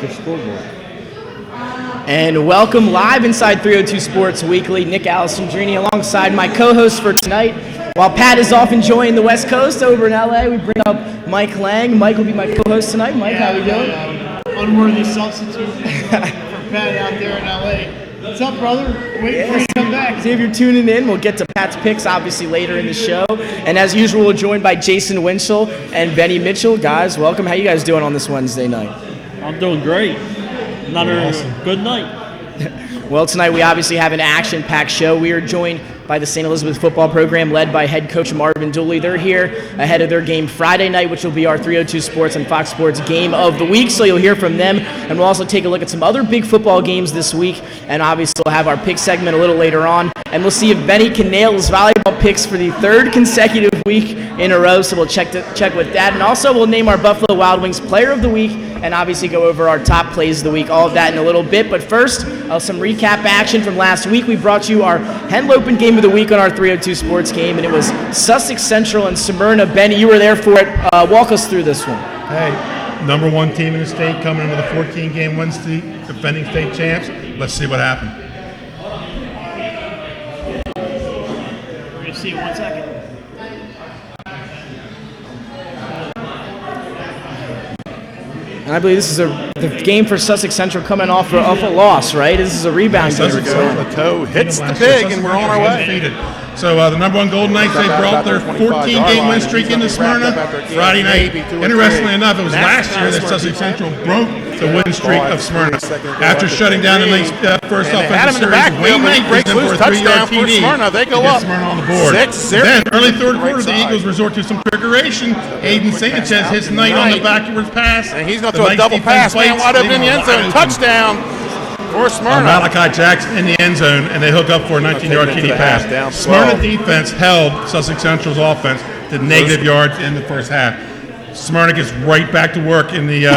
your scoreboard. And welcome live inside 302 Sports Weekly. Nick Alessandrini alongside my co-host for tonight. While Pat is off enjoying the West Coast over in LA, we bring up Mike Lang. Mike will be my co-host tonight. Mike, how are you doing? Unworthy substitute for Pat out there in LA. What's up, brother? Waiting for you to come back. See if you're tuning in. We'll get to Pat's picks obviously later in the show. And as usual, we're joined by Jason Winchell and Benny Mitchell. Guys, welcome. How you guys doing on this Wednesday night? I'm doing great. Another good night. Well, tonight we obviously have an action-packed show. We are joined by the St. Elizabeth football program led by head coach Marvin Dooley. They're here ahead of their game Friday night, which will be our 302 Sports and Fox Sports game of the week. So you'll hear from them. And we'll also take a look at some other big football games this week. And obviously we'll have our pick segment a little later on. And we'll see if Benny can nail his volleyball picks for the third consecutive week in a row. So we'll check with that. And also we'll name our Buffalo Wild Wings Player of the Week and obviously go over our top plays of the week. All of that in a little bit. But first, some recap action from last week. We brought you our Henlopen game of the week on our 302 Sports game, and it was Sussex Central and Smyrna. Benny, you were there for it. Walk us through this one. Hey, number one team in the state coming into the 14-game Wednesday, defending state champs. Let's see what happened. We're going to see in 1 second. And I believe this is the game for Sussex Central coming off a loss, right? This is a rebound game. The toe hits the pig, and we're on our way. So the number one Golden Knights, they brought their 14-game win streak into Smyrna Friday night. Interestingly enough, it was last year that Sussex Central broke the win streak of Smyrna. After shutting down the Knights' first offensive series, Wayne Knight breaks loose touchdown for Smyrna. They go up Smyrna on the board. Then, early third quarter, the Eagles resort to some trickeration. Aiden Sanchez hits Knight on the backwards pass. And he's going to throw a double pass. Man, wide open in the end zone. Touchdown for Smyrna. Malachi Jackson in the end zone, and they hook up for a 19-yard TD pass. Smyrna defense held Sussex Central's offense to negative yards in the first half. Smyrna gets right back to work in the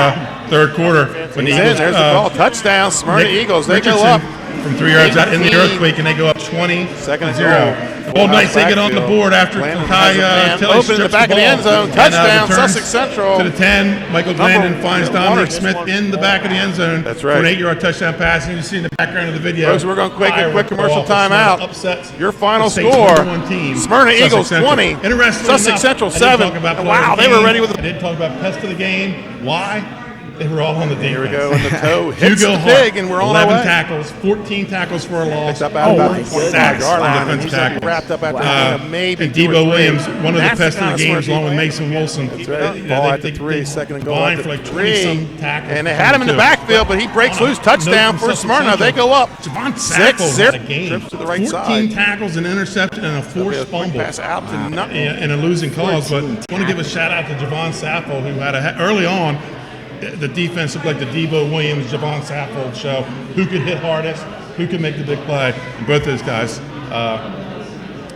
third quarter. When the Eagles, there's the ball. Touchdown, Smyrna Eagles. They go up from 3 yards out in the earthquake, and they go up 20-0. Golden Knights, they get on the board after Kai Tilley open in the back of the end zone. Touchdown, Sussex Central. To the 10, Michael Glandon finds Dominic Smith in the back of the end zone for an 8-yard touchdown pass. And you see in the background of the video. Folks, we're going to quick commercial timeout. Upsets your final score: Smyrna Eagles 20, Sussex Central 7. Wow, they were ready with. I didn't talk about pest of the game. Why? They were all on the defense. Here we go, and the toe hits the pig, and we're on our way. 11 tackles, 14 tackles for a loss. Picked up out about the 20-yard line. He's wrapped up after maybe and Debo Williams, one of the best of the games, along with Mason Wilson. That's right. Ball at the 3, second and goal at the 3. And they had him in the backfield, but he breaks loose. Touchdown for Smyrna. They go up 6-0. Trips to the right 14 side. 14 tackles, an interception, and a forced fumble. Pass out to nothing. And a losing cause. But I want to give a shout out to Javon Sappho, who had early on. The defense looked like the Debo Williams, Javon Saffold show. Who could hit hardest? Who could make the big play? And both those guys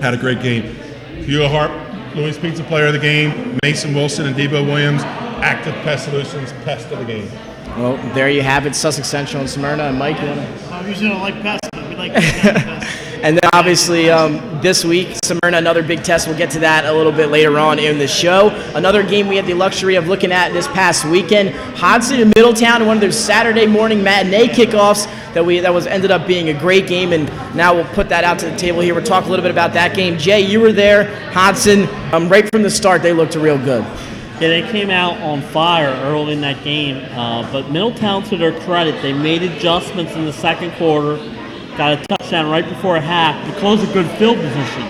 had a great game. Hugo Harp, Louis Pizza Player of the game. Mason Wilson and Debo Williams, Active Pest Solutions, Pest of the game. Well, there you have it, Sussex Central and Smyrna. And Mike, you want to? We usually don't like pests, but we like pests. And then obviously this week, Smyrna, another big test. We'll get to that a little bit later on in the show. Another game we had the luxury of looking at this past weekend. Hodson and Middletown, one of those Saturday morning matinee kickoffs that ended up being a great game. And now we'll put that out to the table here. We'll talk a little bit about that game. Jay, you were there. Hodson, right from the start, they looked real good. Yeah, they came out on fire early in that game. But Middletown, to their credit, they made adjustments in the second quarter. Got a touchdown right before half to close a good field position.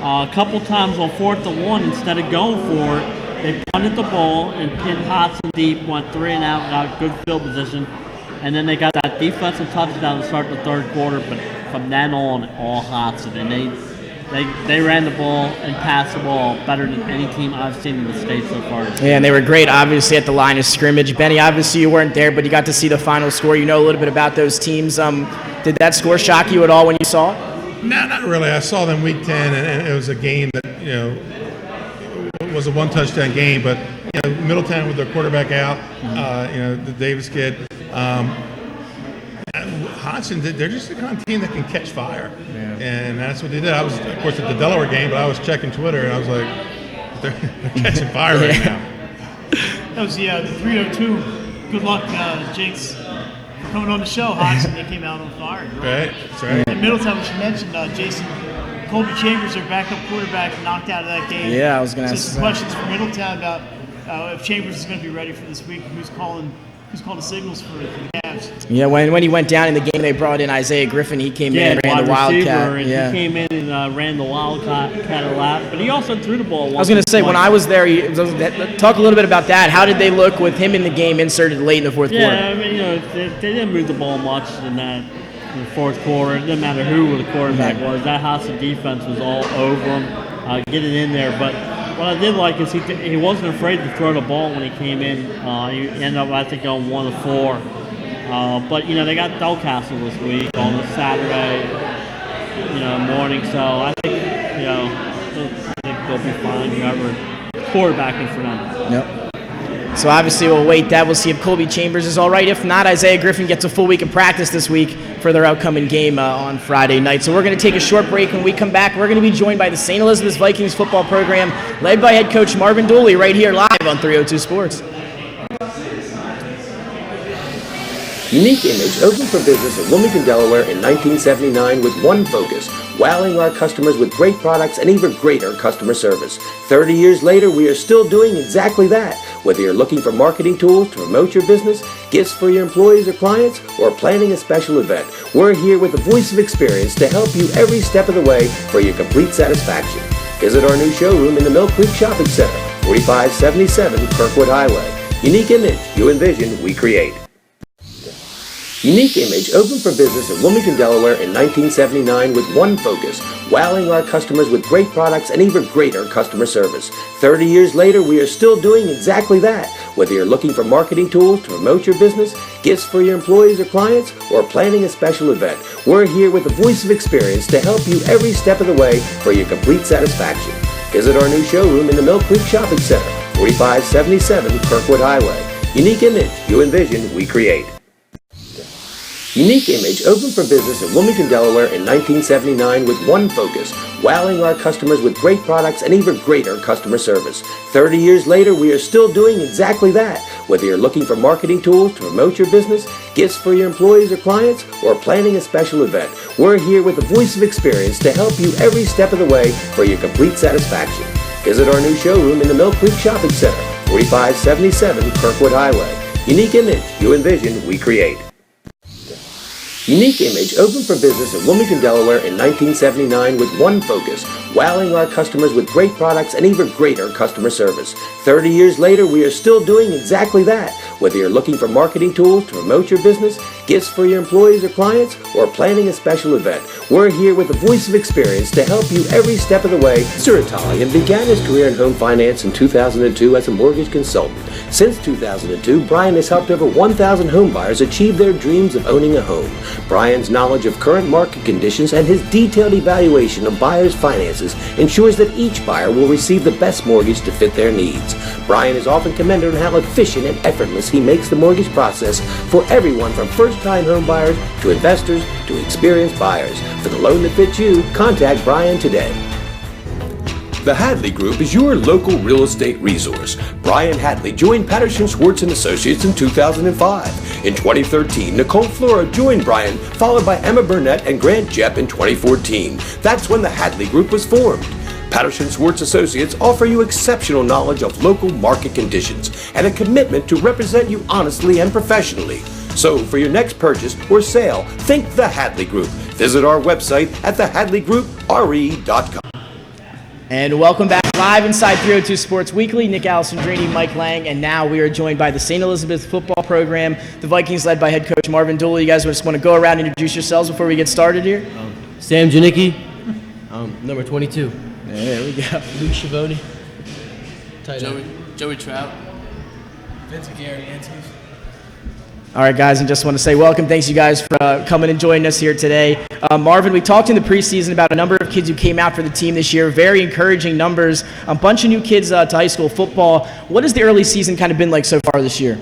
A couple times on 4th and 1, instead of going for it, they punted the ball and pinned Hodson deep, went 3 and out, got a good field position. And then they got that defensive touchdown to start the third quarter, but from then on, all Hodson. And they ran the ball and passed the ball better than any team I've seen in the state so far. Yeah, and they were great, obviously, at the line of scrimmage. Benny, obviously you weren't there, but you got to see the final score. You know a little bit about those teams. Did that score shock you at all when you saw it? No, not really. I saw them week 10, and it was a game that, it was a one-touchdown game. But, Middletown with their quarterback out, the Davis kid. Hodson, they're just the kind of team that can catch fire. Yeah. And that's what they did. I was, of course, at the Delaware game, but I was checking Twitter, and I was like, they're catching fire right now. That was the 302 good luck, Jinx, for coming on the show. Hodgson, they came out on fire. Right, that's right. In Middletown, we should mention, Jason, Colby Chambers, their backup quarterback, knocked out of that game. Yeah, I was going to ask some questions from Middletown about if Chambers is going to be ready for this week, who's calling the signals for the Cavs. Yeah, when he went down in the game, they brought in Isaiah Griffin. He came in and ran the Wildcat. And he came in and ran the Wildcat a lot, but he also threw the ball. I was going to say, when I was there, talk a little bit about that. How did they look with him in the game inserted late in the fourth quarter? Yeah, I mean, they didn't move the ball much in the fourth quarter. It didn't matter who the quarterback was. That Hassa defense was all over him, getting in there. But what I did like is he wasn't afraid to throw the ball when he came in. He ended up, I think, on 1 of 4. But they got Delcastle this week on a Saturday, morning. So I think they'll be fine. Whoever quarterbacking for them. Yep. So obviously we'll wait that. We'll see if Colby Chambers is all right. If not, Isaiah Griffin gets a full week of practice this week for their upcoming game on Friday night. So we're going to take a short break. When we come back, we're going to be joined by the St. Elizabeth Vikings football program, led by head coach Marvin Dooley, right here live on 302 Sports. Unique Image opened for business in Wilmington, Delaware in 1979 with one focus: wowing our customers with great products and even greater customer service. 30 years later, we are still doing exactly that. Whether you're looking for marketing tools to promote your business, gifts for your employees or clients, or planning a special event, we're here with the voice of experience to help you every step of the way for your complete satisfaction. Visit our new showroom in the Mill Creek Shopping Center, 4577 Kirkwood Highway. Unique Image, you envision, we create. Unique Image opened for business in Wilmington, Delaware in 1979 with one focus: wowing our customers with great products and even greater customer service. 30 years later, we are still doing exactly that. Whether you're looking for marketing tools to promote your business, gifts for your employees or clients, or planning a special event, we're here with the voice of experience to help you every step of the way for your complete satisfaction. Visit our new showroom in the Mill Creek Shopping Center, 4577 Kirkwood Highway. Unique Image, you envision, we create. Unique Image opened for business in Wilmington, Delaware in 1979 with one focus: wowing our customers with great products and even greater customer service. 30 years later, we are still doing exactly that. Whether you're looking for marketing tools to promote your business, gifts for your employees or clients, or planning a special event, we're here with the voice of experience to help you every step of the way for your complete satisfaction. Visit our new showroom in the Mill Creek Shopping Center, 4577 Kirkwood Highway. Unique Image, you envision, we create. Unique Image opened for business in Wilmington, Delaware in 1979 with one focus: wowing our customers with great products and even greater customer service. 30 years later, we are still doing exactly that. Whether you're looking for marketing tools to promote your business, gifts for your employees or clients, or planning a special event, we're here with the voice of experience to help you every step of the way. Suratalian began his career in home finance in 2002 as a mortgage consultant. Since 2002, Brian has helped over 1,000 home buyers achieve their dreams of owning a home. Brian's knowledge of current market conditions and his detailed evaluation of buyers' finances ensures that each buyer will receive the best mortgage to fit their needs. Brian is often commended on how efficient and effortless he makes the mortgage process for everyone from first-time home buyers to investors to experienced buyers. For the loan that fits you, contact Brian today. The Hadley Group is your local real estate resource. Brian Hadley joined Patterson Schwartz & Associates in 2005. In 2013, Nicole Flora joined Brian, followed by Emma Burnett and Grant Jepp in 2014. That's when the Hadley Group was formed. Patterson Schwartz Associates offer you exceptional knowledge of local market conditions and a commitment to represent you honestly and professionally. So for your next purchase or sale, think the Hadley Group. Visit our website at thehadleygroupre.com. And welcome back live inside 302 Sports Weekly. Nick Alessandrini, Mike Lang, and now we are joined by the St. Elizabeth football program, the Vikings led by head coach Marvin Dooley. You guys just want to go around and introduce yourselves before we get started here? Sam Janicki, number 22. There we go. Luke Schiavone. Joey Trout. Vince Garianskis. All right, guys, and just want to say welcome. Thanks, you guys, for coming and joining us here today. Marvin, we talked in the preseason about a number of kids who came out for the team this year. Very encouraging numbers. A bunch of new kids to high school football. What has the early season kind of been like so far this year?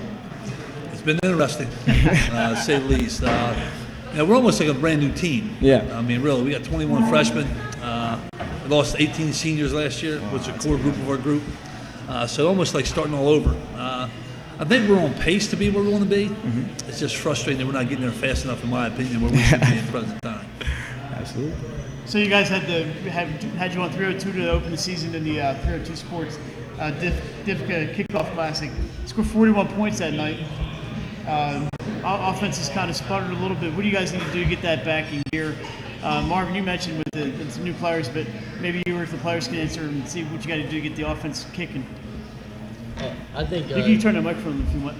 It's been interesting, to say the least. We're almost like a brand new team. Yeah. I mean, really, we got 21 freshmen. We lost 18 seniors last year, which is a core group of our group. So almost like starting all over. I think we're on pace to be where we want to be. Mm-hmm. It's just frustrating that we're not getting there fast enough, in my opinion, where we should be at the present time. Absolutely. So you guys had you on 302 to open the season in the 302 Sports DIFCA Kickoff Classic. Scored 41 points that night. Offense has kind of sputtered a little bit. What do you guys need to do to get that back in gear? Marvin, you mentioned with the new players, but maybe you or if the players can answer and see what you got to do to get the offense kicking. I think You can turn the microphone if you want.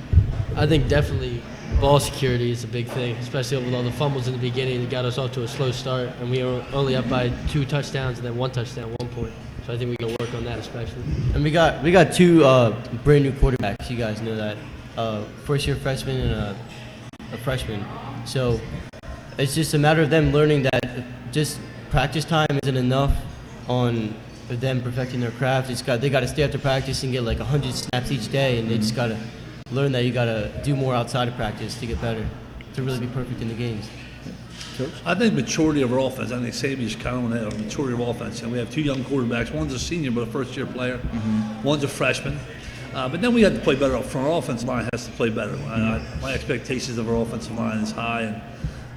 I think definitely ball security is a big thing, especially with all the fumbles in the beginning. It got us off to a slow start, and we were only up by 2 touchdowns and then 1 touchdown at 1 point. So I think we can work on that especially. And we got 2 brand new quarterbacks. You guys know that, first-year freshman and a freshman. So it's just a matter of them learning that just practice time isn't enough on them perfecting their craft. They got to stay after practice and get like 100 snaps each day, and they just got to learn that you got to do more outside of practice to get better, to really be perfect in the games. I think maturity of our offense. I think Sabi's kind of on that maturity of offense. And we have 2 young quarterbacks. One's a senior, but a first-year player. Mm-hmm. One's a freshman. But then we have to play better up front. Our offensive line has to play better. My expectations of our offensive line is high,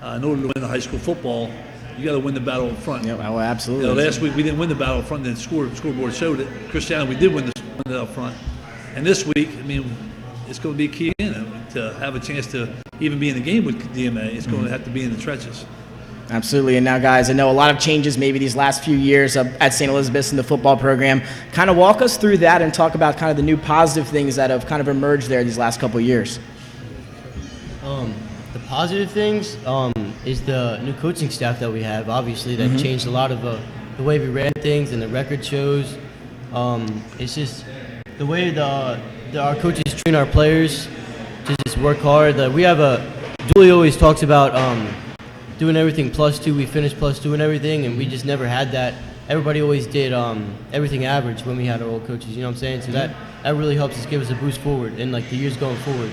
and in order to win the high school football, you got to win the battle up front. Yeah, well, absolutely. Last week we didn't win the battle up front, and the scoreboard showed it. Cristiano, we did win it up front. And this week, I mean, it's going to be key to have a chance to even be in the game with DMA. It's going to have to be in the trenches. Absolutely. And now, guys, I know a lot of changes maybe these last few years at St. Elizabeth's in the football program. Kind of walk us through that and talk about kind of the new positive things that have kind of emerged there these last couple of years. The positive things is the new coaching staff that we have. Obviously, that changed a lot of the way we ran things and the record shows. It's just the way our coaches train our players to just work hard. We have Julie always talks about doing everything +2. We finished +2 and everything, and we just never had that. Everybody always did everything average when we had our old coaches. You know what I'm saying? So that really helps us give us a boost forward in like the years going forward.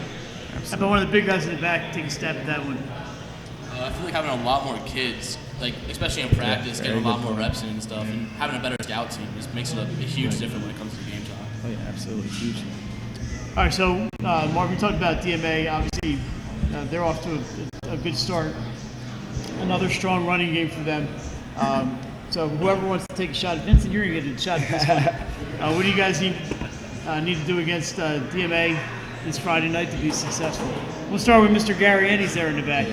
How about one of the big guys in the back take a stab at that one? I feel like having a lot more kids, like especially in practice, getting a lot more reps in and stuff, and having a better scout team just makes it a huge difference when it comes to game time. Oh yeah, absolutely, huge. All right, so Mark, we talked about DMA. Obviously, they're off to a good start. Another strong running game for them. So whoever wants to take a shot at Vincent, you're going to get a shot at this one. What do you guys need to do against DMA this Friday night to be successful? We'll start with Mr. Gary Ennis there in the back.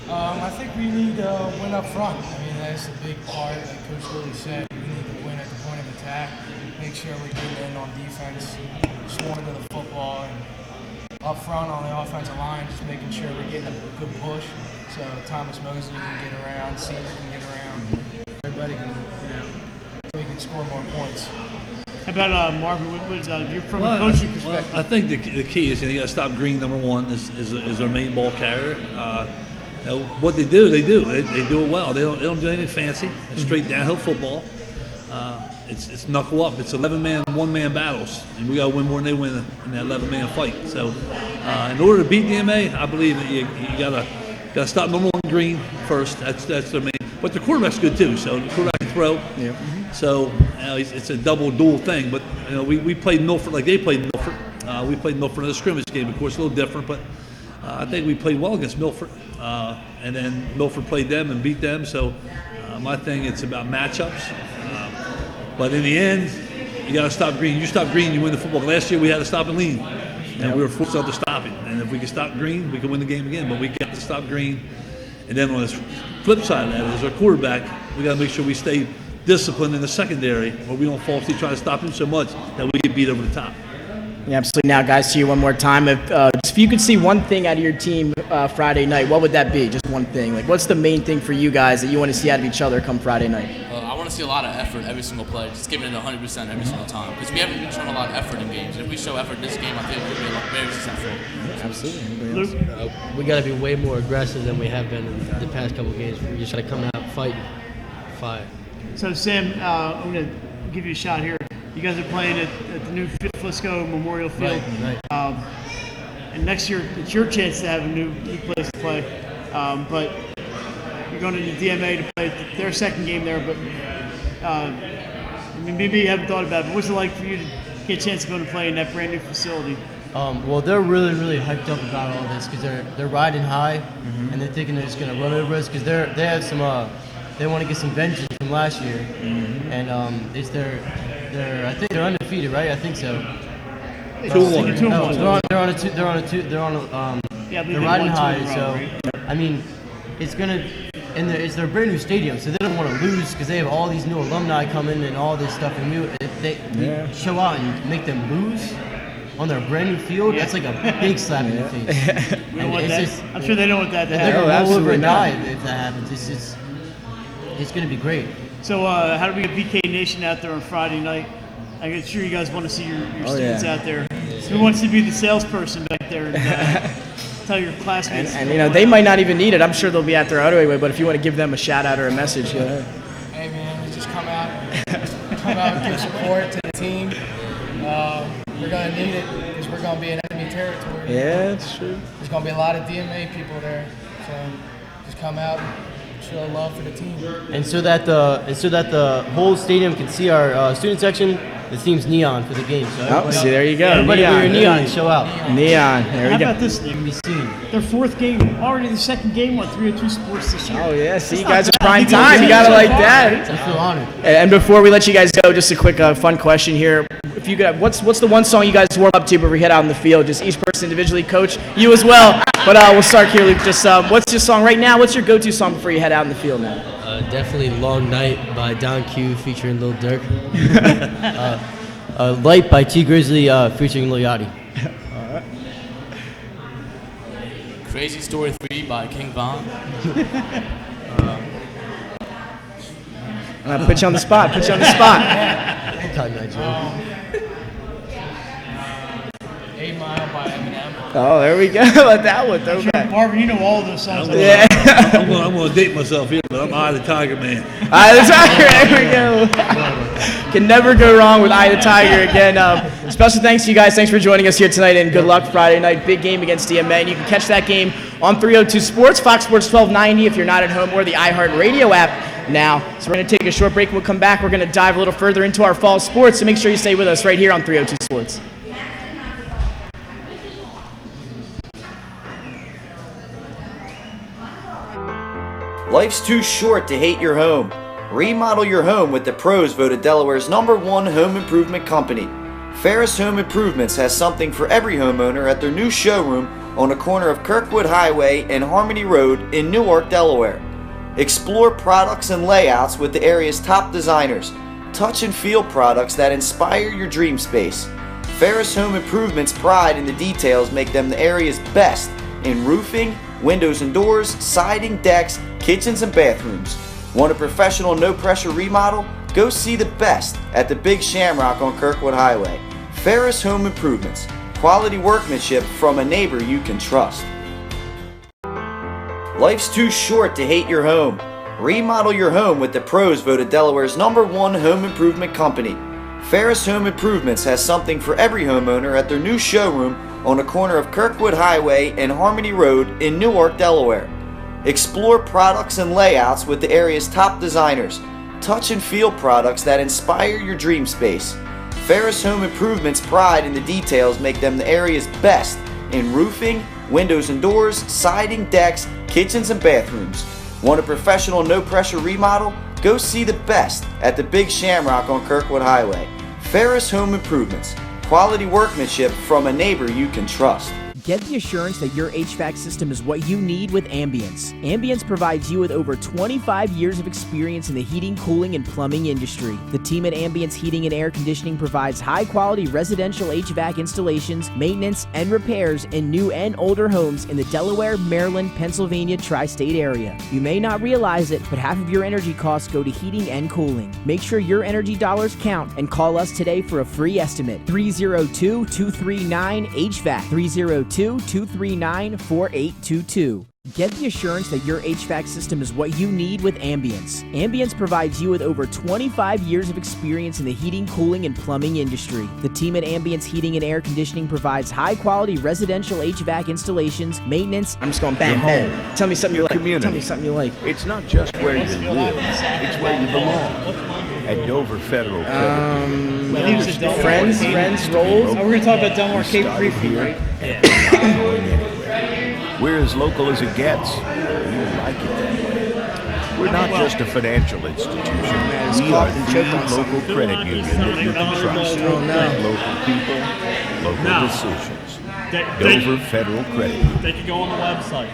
I think we need to win up front. I mean, that's a big part, like Coach Willie said. We need to win at the point of attack, make sure we get in on defense, swarm to the football, and up front on the offensive line, just making sure we're getting a good push so Thomas Mosley can get around, Caesar can get around, everybody can, so we can score more points. How about Marvin? You're from a coaching perspective. I think the key is you got to stop Green. Number one is our main ball carrier. What they do it well. They don't do anything fancy. It's straight downhill football. It's knuckle up. It's 11-man, one-man battles, and we got to win more than they win in that 11-man fight. So, in order to beat DMA, I believe that you gotta stop number one Green first. That's their main. But the quarterback's good too. So the quarterback can throw. Yeah. So it's a dual thing. But we played Milford like they played Milford. We played Milford in a scrimmage game, of course, a little different, but I think we played well against Milford. And then Milford played them and beat them. So my thing, it's about matchups. But in the end, you got to stop Green. You stop Green, you win the football. Last year we had to stop and lean, and we were forced to stop it. And if we can stop Green, we can win the game again. But we got to stop Green. And then on the flip side of that is our quarterback. We got to make sure we stay disciplined in the secondary, where we don't falsely try to stop him so much that we get beat over the top. Yeah, absolutely. Now, guys, to you one more time. If you could see one thing out of your team Friday night, what would that be? Just one thing. Like, what's the main thing for you guys that you want to see out of each other come Friday night? I want to see a lot of effort every single play, just giving it 100% every single time. Because we haven't been showing a lot of effort in games. And if we show effort this game, I think we'll be very successful. Absolutely. We got to be way more aggressive than we have been in the past couple of games. We just got to come out, fight. So, Sam, I'm going to give you a shot here. You guys are playing at the new Flisco Memorial Field. Right. And next year, it's your chance to have a new place to play. But you're going to the DMA to play their second game there. But maybe you haven't thought about it. But what's it like for you to get a chance to go and play in that brand new facility? Well, they're really, really hyped up about all this because they're riding high, and they're thinking they're just gonna run over us because they had some they want to get some vengeance from last year, and it's their I think they're undefeated, right? I think so. 2-1. They're riding high, so I mean, it's gonna. And it's their brand new stadium, so they don't want to lose because they have all these new alumni coming and all this stuff. And if they show out and make them lose on their brand new field, that's like a big slap in the face. I'm sure they don't want that to They're happen. gonna roll over and die if that happens. It's going to be great. So how do we get BK Nation out there on Friday night? I'm sure you guys want to see your students out there. Who wants to be the salesperson back there? And, tell your classmates. And they might not even need it. I'm sure they'll be out there anyway, but if you want to give them a shout out or a message, go ahead. Hey man, just come out and give support to the team. We're going to need it because we're going to be in enemy territory. Yeah, it's true. There's going to be a lot of DMA people there. So just come out and show love for the team. And so that the whole stadium can see our student section, the team's neon for the game. So see, there you go. Everybody wear your neon and show out. Neon. There we go. How about this? Can be seen. Their fourth game, already the second game on 302 Sports this year. Oh yeah, see, you guys are prime time. You gotta like that. I feel honored. And before we let you guys go, just a quick fun question here. If you got, what's the one song you guys warm up to before we head out in the field? Just each person individually, coach, you as well. But we'll start here, Luke. Just what's your song right now? What's your go-to song before you head out in the field now? Definitely "Long Night" by Don Q featuring Lil Durk. "Light" by T Grizzly featuring Lil Yachty. Crazy Story 3 by King Von. Put you on the spot. Cotton Eye Joe. 8 Mile by Eminem. Oh, there we go. Let that one throw back. Marvin, you know all of those songs. Yeah. I'm going to date myself here, but I'm Eye the Tiger Man. Eye the Tiger. There we go. Can never go wrong with Eye the Tiger again. Special thanks to you guys. Thanks for joining us here tonight, and good luck Friday night. Big game against DMA. And you can catch that game on 302 Sports, Fox Sports 1290 if you're not at home, or the iHeartRadio app now. So we're going to take a short break. We'll come back. We're going to dive a little further into our fall sports, so make sure you stay with us right here on 302 Sports. Life's too short to hate your home. Remodel your home with the pros voted Delaware's #1 home improvement company. Ferris Home Improvements has something for every homeowner at their new showroom on the corner of Kirkwood Highway and Harmony Road in Newark, Delaware. Explore products and layouts with the area's top designers. Touch and feel products that inspire your dream space. Ferris Home Improvements' pride in the details make them the area's best in roofing, windows and doors, siding, decks, kitchens, and bathrooms. Want a professional, no-pressure remodel? Go see the best at the Big Shamrock on Kirkwood Highway. Ferris Home Improvements. Quality workmanship from a neighbor you can trust. Life's too short to hate your home. Remodel your home with the pros voted Delaware's #1 home improvement company. Ferris Home Improvements has something for every homeowner at their new showroom on the corner of Kirkwood Highway and Harmony Road in Newark, Delaware. Explore products and layouts with the area's top designers. Touch and feel products that inspire your dream space. Ferris Home Improvements' pride in the details make them the area's best in roofing, windows and doors, siding, decks, kitchens, and bathrooms. Want a professional, no-pressure remodel? Go see the best at the Big Shamrock on Kirkwood Highway. Ferris Home Improvements. Quality workmanship from a neighbor you can trust. Get the assurance that your HVAC system is what you need with Ambience. Ambience provides you with over 25 years of experience in the heating, cooling, and plumbing industry. The team at Ambience Heating and Air Conditioning provides high-quality residential HVAC installations, maintenance, and repairs in new and older homes in the Delaware, Maryland, Pennsylvania tri-state area. You may not realize it, but half of your energy costs go to heating and cooling. Make sure your energy dollars count and call us today for a free estimate. 302-239-HVAC. 302-239-4822. Get the assurance that your HVAC system is what you need with Ambience. Ambience provides you with over 25 years of experience in the heating, cooling, and plumbing industry. The team at Ambience Heating and Air Conditioning provides high-quality residential HVAC installations, maintenance. I'm just going bang, bang. Tell me something you like. Community. Tell me something you like. It's not just where you live, it's where you belong. at Dover Federal Credit Union. Friends, Rolls. We're going to talk about Delmar Cape Started briefly, here right? and we're not going anywhere. We're as local as it gets. We like it that way. We're not just a financial institution. We are the local credit union that you can trust. Local people, local decisions. Dover Federal Credit Union. They can go on the website.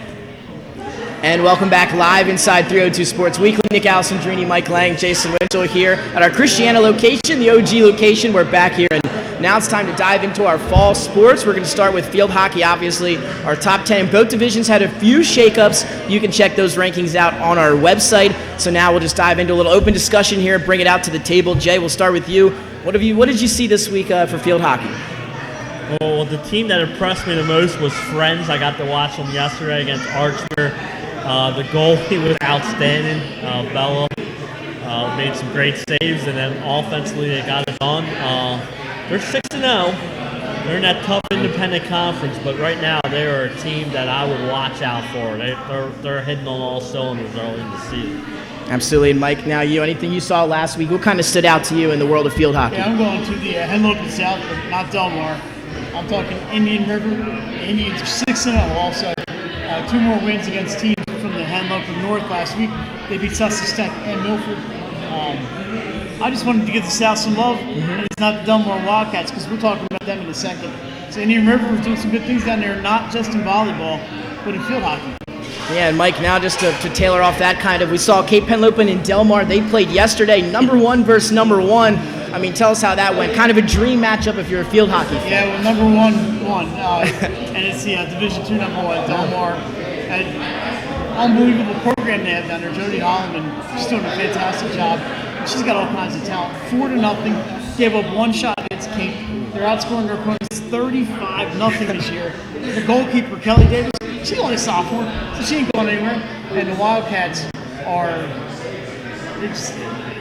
And welcome back live inside 302 Sports Weekly. Nick Alessandrini, Mike Lang, Jason Winchell here at our Christiana location, the OG location. We're back here, and now it's time to dive into our fall sports. We're going to start with field hockey, obviously. Our top 10 in both divisions had a few shakeups. You can check those rankings out on our website. So now we'll just dive into a little open discussion here, bring it out to the table. Jay, we'll start with you. What did you see this week for field hockey? Well, the team that impressed me the most was Friends. I got to watch them yesterday against Archmere. The goalie was outstanding. Bella made some great saves, and then offensively they got it done. They're 6-0. They're in that tough independent conference, but right now they are a team that I would watch out for. They're hitting on all cylinders early in the season. Absolutely. And Mike, now you, anything you saw last week, what kind of stood out to you in the world of field hockey? Yeah, I'm going to the Henlopen South, but not Delmar. I'm talking Indian River. The Indians are 6-0 also. 2 more wins against teams from the Henlopen North last week. They beat Sussex Tech and Milford. I just wanted to give the South some love, and it's not the Delmar Wildcats, because we're talking about them in a second. So Indian River was doing some good things down there, not just in volleyball, but in field hockey. Yeah, and Mike, now just to tailor off that kind of, we saw Cape Henlopen and Delmar. They played yesterday, number 1 versus number 1. I mean, tell us how that went. Kind of a dream matchup if you're a field hockey fan. Yeah, well, number 1 won, and it's the Division II number 1, Delmar. Unbelievable program they have down there. Jody Holloman, she's doing a fantastic job. She's got all kinds of talent. 4-0. Gave up 1 shot against Cape. They're outscoring their opponents 35-0 this year. The goalkeeper, Kelly Davis, she's only a sophomore, so she ain't going anywhere. And the Wildcats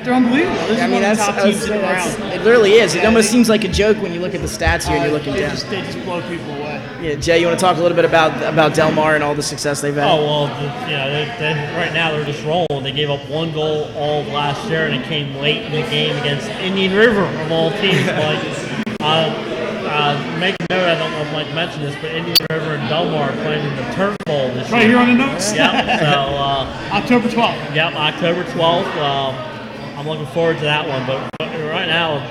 they're unbelievable. This is one of the top teams in the round. It literally is. It almost seems like a joke when you look at the stats here and you're looking down. They just blow people away. Yeah, Jay, you want to talk a little bit about Delmar and all the success they've had? Oh, well, right now they're just rolling. They gave up 1 goal all of last year, and it came late in the game against Indian River, of all teams. Make a note, I don't know if Mike mentioned this, but Indian River and Delmar are playing in the Turf Bowl this year. Right here on the notes? Yep. So, October 12th. Yep, October 12th. I'm looking forward to that one, but right now,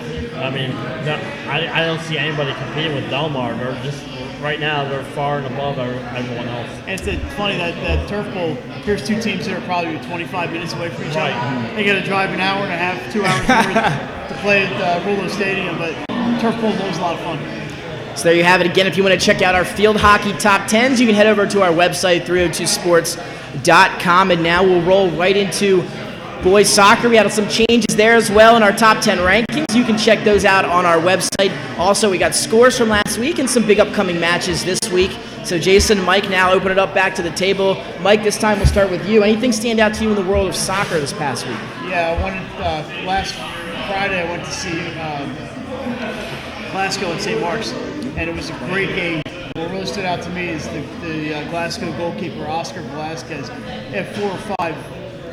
I mean, I don't see anybody competing with Delmar. They're just, right now, they're far and above everyone else. And it's funny that Turf Bowl, here's 2 teams that are probably 25 minutes away from each other. They got to drive an hour and a half, 2 hours to play at Rulo Stadium, but Turf Bowl is always a lot of fun. So there you have it. Again, if you want to check out our field hockey top 10s, you can head over to our website, 302sports.com, and now we'll roll right into boys soccer. We had some changes there as well in our top 10 rankings. You can check those out on our website. Also, we got scores from last week and some big upcoming matches this week. So Jason and Mike now open it up back to the table. Mike, this time we'll start with you. Anything stand out to you in the world of soccer this past week? Yeah, I wanted, last Friday I went to see Glasgow and St. Mark's, and it was a great game. What really stood out to me is the Glasgow goalkeeper, Oscar Velasquez, had 4 or 5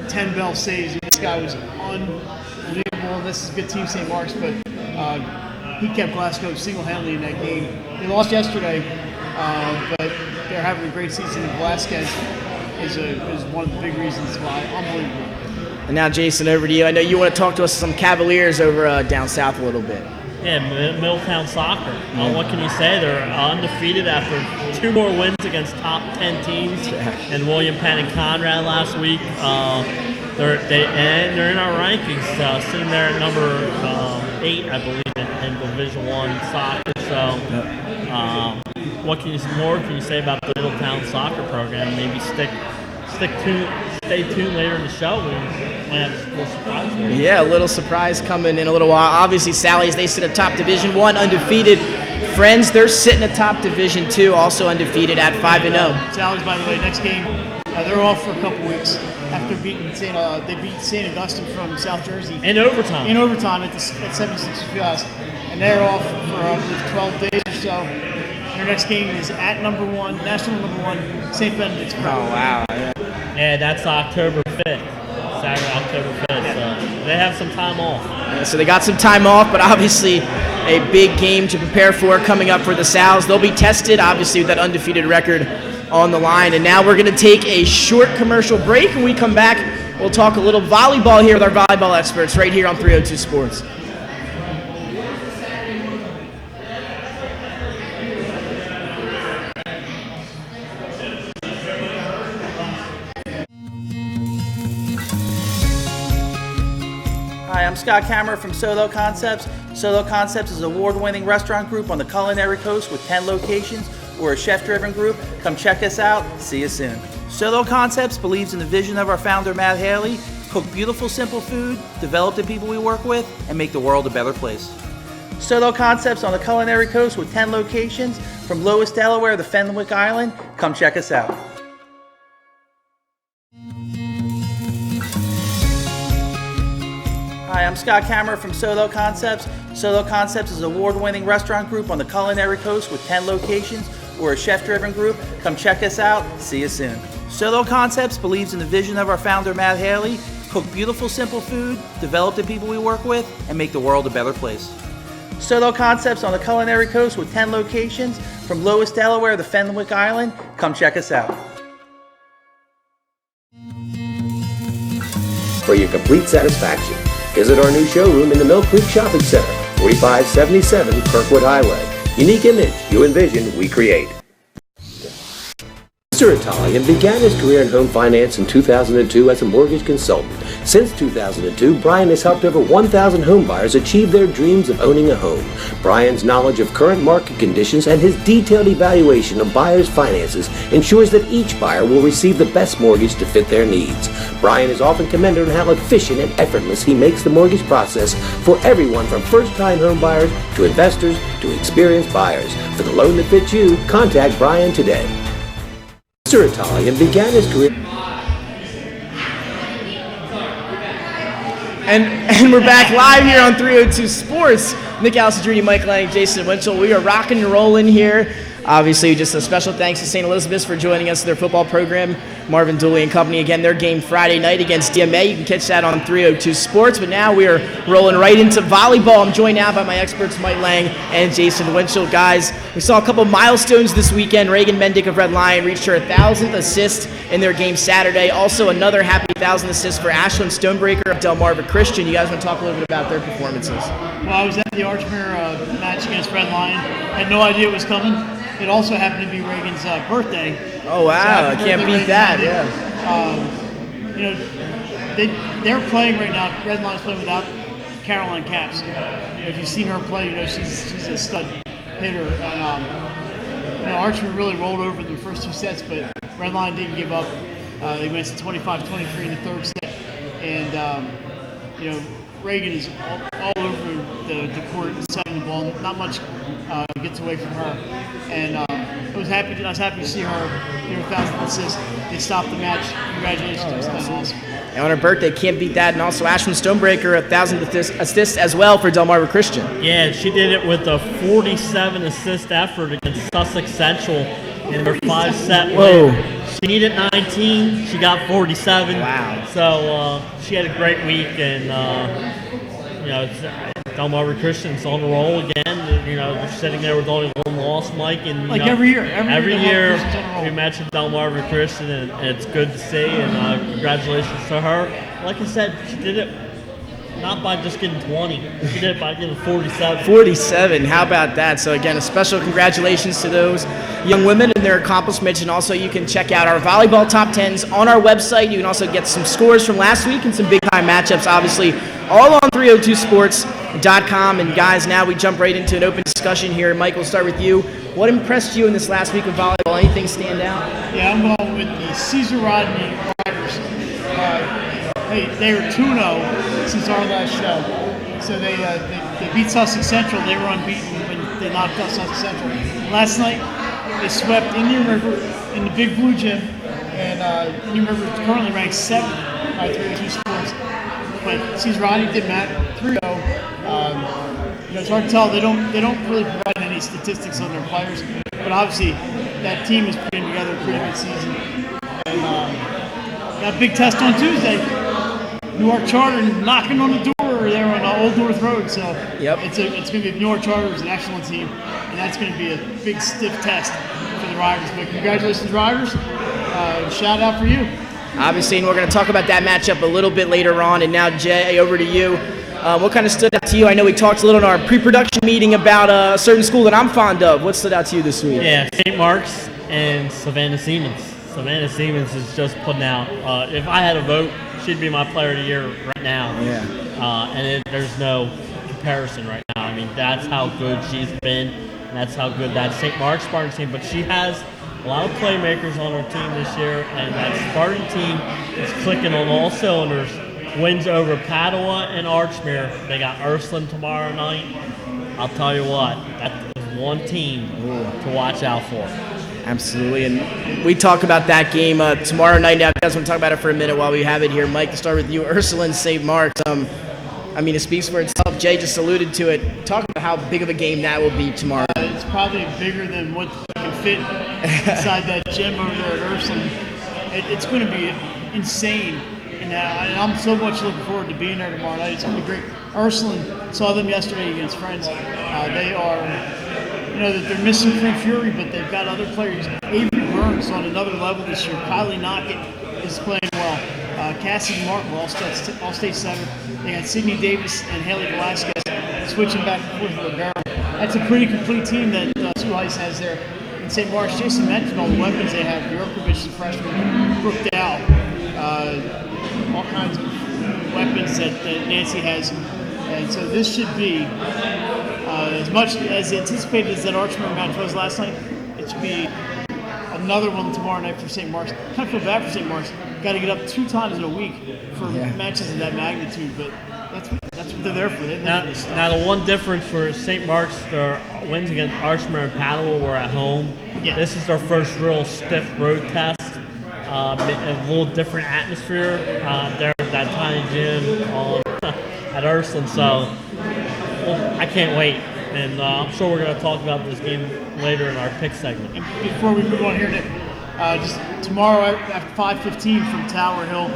10-bell saves. This guy was unbelievable. This is a good team, St. Mark's, but he kept Glasgow single-handedly in that game. They lost yesterday, but they're having a great season, and Velasquez is one of the big reasons why. Unbelievable. And now, Jason, over to you. I know you want to talk to us some Cavaliers over down south a little bit. Yeah, Middletown Soccer. What can you say? They're undefeated after 2 more wins against top 10 teams and William Penn and Conrad last week. They're in our rankings, sitting there at number 8, I believe, in Division I soccer. So, what can you say about the Middletown Soccer program? Maybe stay tuned later in the show. We might have a little surprise for you. Yeah, a little surprise coming in a little while. Obviously, Sally's, they sit atop Division I, undefeated. Friends, they're sitting atop Division II, also undefeated at 5-0. Sally's, by the way, next game, they're off for a couple weeks after beating St. Augustine from South Jersey. In overtime. At 76 Field, and they're off for 12 days or so. Their next game is at national number 1, St. Benedict's. Oh, wow. Yeah, that's October 5th. Saturday, October 5th. So they have some time off. Yeah, so they got some time off, but obviously a big game to prepare for coming up for the Sows. They'll be tested, obviously, with that undefeated record on the line. And now we're going to take a short commercial break. When we come back, we'll talk a little volleyball here with our volleyball experts right here on 302 Sports. Hi, I'm Scott Kammerer from Solo Concepts. Solo Concepts is an award-winning restaurant group on the culinary coast with 10 locations. We're a chef-driven group. Come check us out. See you soon. Solo Concepts believes in the vision of our founder, Matt Haley. Cook beautiful, simple food, develop the people we work with, and make the world a better place. Solo Concepts on the culinary coast with 10 locations from Lowes, Delaware to Fenwick Island. Come check us out. Hi, I'm Scott Kammerer from Solo Concepts. Solo Concepts is an award-winning restaurant group on the culinary coast with 10 locations. We're a chef-driven group. Come check us out. See you soon. Solo Concepts believes in the vision of our founder, Matt Haley. Cook beautiful, simple food, develop the people we work with, and make the world a better place. Solo Concepts on the culinary coast with 10 locations from Lowes, Delaware to Fenwick Island. Come check us out. For your complete satisfaction, visit our new showroom in the Mill Creek Shopping Center, 4577 Kirkwood Highway. Unique image you envision, we create. Mr. Italian began his career in home finance in 2002 as a mortgage consultant. Since 2002, Brian has helped over 1,000 homebuyers achieve their dreams of owning a home. Brian's knowledge of current market conditions and his detailed evaluation of buyers' finances ensures that each buyer will receive the best mortgage to fit their needs. Brian is often commended on how efficient and effortless he makes the mortgage process for everyone from first-time homebuyers to investors to experienced buyers. For the loan that fits you, contact Brian today. Mr. Italian began his career. And we're back live here on 302 Sports. Nick Alcedrini, Mike Lang, Jason Winchell. We are rocking and rolling here. Obviously, just a special thanks to St. Elizabeth's for joining us in their football program. Marvin Dooley and company, again, their game Friday night against DMA. You can catch that on 302 Sports. But now we are rolling right into volleyball. I'm joined now by my experts, Mike Lang and Jason Winchell. Guys, we saw a couple milestones this weekend. Reagan Mendick of Red Lion reached her 1,000th assist in their game Saturday. Also, another happy 1,000th assist for Ashlyn Stonebreaker of Delmarva Christian. You guys want to talk a little bit about their performances? Well, I was at the Archmere match against Red Lion. Had no idea it was coming. It also happened to be Reagan's birthday. Oh, wow. I can't beat that, yeah. You know, they're playing right now. Red Lion's playing without Caroline Capps. You know, if you've seen her play, you know, she's a stud hitter. And, you know, Archmere really rolled over the first two sets, but Red Lion didn't give up. They went to 25-23 in the third set. And, you know, Reagan is all over the court, setting the ball. Not much gets away from her. And I was happy to see her get her 1,000th assist. They stopped the match. Congratulations to us. That's awesome. And on her birthday, can't beat that. And also Ashlyn Stonebreaker, 1,000th assist as well for Delmarva Christian. Yeah, she did it with a 47 assist effort against Sussex Central in her 5-set Whoa. win. She needed 19. She got 47. Wow. So she had a great week, and you know, Delmarva Christian's on the roll again. You know, they're sitting there with only one loss, Mike, and Like you know, every year we match with Delmarva Christian, and it's good to see. And congratulations to her. Like I said, she did it not by just getting 20. She did it by getting 47. 47. How about that? So again, a special congratulations to those young women and their accomplishments. And also you can check out our volleyball top 10s on our website. You can also get some scores from last week and some big time matchups, obviously, all on 302sports.com. And guys, now we jump right into an open discussion here. Mike, we'll start with you. What impressed you in this last week of volleyball? Anything stand out? Yeah, I'm going with the Caesar Rodney Riders. They were 2-0 since our last show. So they beat Sussex Central. They were unbeaten when they knocked out Sussex Central. Last night, they swept Indian River in the Big Blue Gym. And Indian River currently ranks 7th by 302 Sports. But Caesar Rodney did match 3-0. You know, it's hard to tell. They don't really provide any statistics on their players. But obviously, that team is putting together a pretty good season. And got a big test on Tuesday. Newark Charter knocking on the door there on Old North Road. So it's going to be Newark Charter is an excellent team, and that's going to be a big stiff test for the Riders. But congratulations, Riders! Shout out for you. Obviously, and we're going to talk about that matchup a little bit later on. And now, Jay, over to you. What kind of stood out to you? I know we talked a little in our pre-production meeting about a certain school that I'm fond of. What stood out to you this week? Yeah, St. Mark's and Savannah Siemens. Savannah Siemens is just putting out. If I had a vote, she'd be my player of the year right now. Yeah. There's no comparison right now. I mean, that's how good she's been, and that's how good that St. Mark's Spartan team. But she has a lot of playmakers on her team this year, and that Spartan team is clicking on all cylinders. Wins over Padua and Archmere. They got Ursuline tomorrow night. I'll tell you what, that is one team to watch out for. Absolutely, and we talk about that game tomorrow night. Now, I just want to talk about it for a minute while we have it here. Mike, to start with you, Ursuline, St. Mark's. I mean, it speaks for itself. Jay just alluded to it. Talk about how big of a game that will be tomorrow. It's probably bigger than what can fit inside that gym over there at Ursuline. It's going to be insane. And I'm so much looking forward to being there tomorrow night. It's going to be great. Ursuline, saw them yesterday against Friends. They are, they're missing Frank Fury, but they've got other players. Avery Burns on another level this year. Kylie Knockett is playing well. Cassidy Martin, all-state center. They got Sydney Davis and Haley Velasquez switching back and forth with Rivera. That's a pretty complete team that Sue Heiss has there. In St. Mark's, Jason mentioned all the weapons they have. Yurkovich, the freshman, Brooke Dow. All kinds of weapons that Nancy has. And so this should be, as much as anticipated as that Archmere match was last night, it should be another one tomorrow night for St. Mark's. I kind of feel bad for St. Mark's. Got to get up 2 times in a week for matches of that magnitude, but that's what they're there for. Now the one difference for St. Mark's, their wins against Archmere and Padua were at home. Yeah. This is their first real stiff road test. A little different atmosphere there at that tiny gym at Ursuline, so I can't wait. And I'm sure we're going to talk about this game later in our pick segment. And before we move on here, Nick, just tomorrow at 5:15 from Tower Hill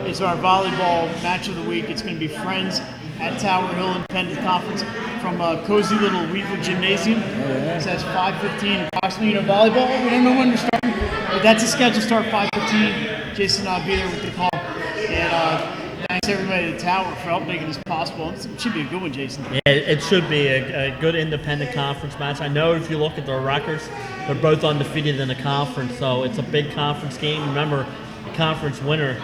is our volleyball match of the week. It's going to be Friends at Tower Hill Independent Conference from a cozy little Weaver Gymnasium. It says 5:15 approximately. Volleyball, we don't know when we're starting, but that's a scheduled start, 5:15. Jason and I'll be there with the call. And thanks everybody at the Tower for helping making this possible. It should be a good one, Jason. Yeah, it should be a good independent conference match. I know if you look at their records, they're both undefeated in the conference, so it's a big conference game. Remember, the conference winner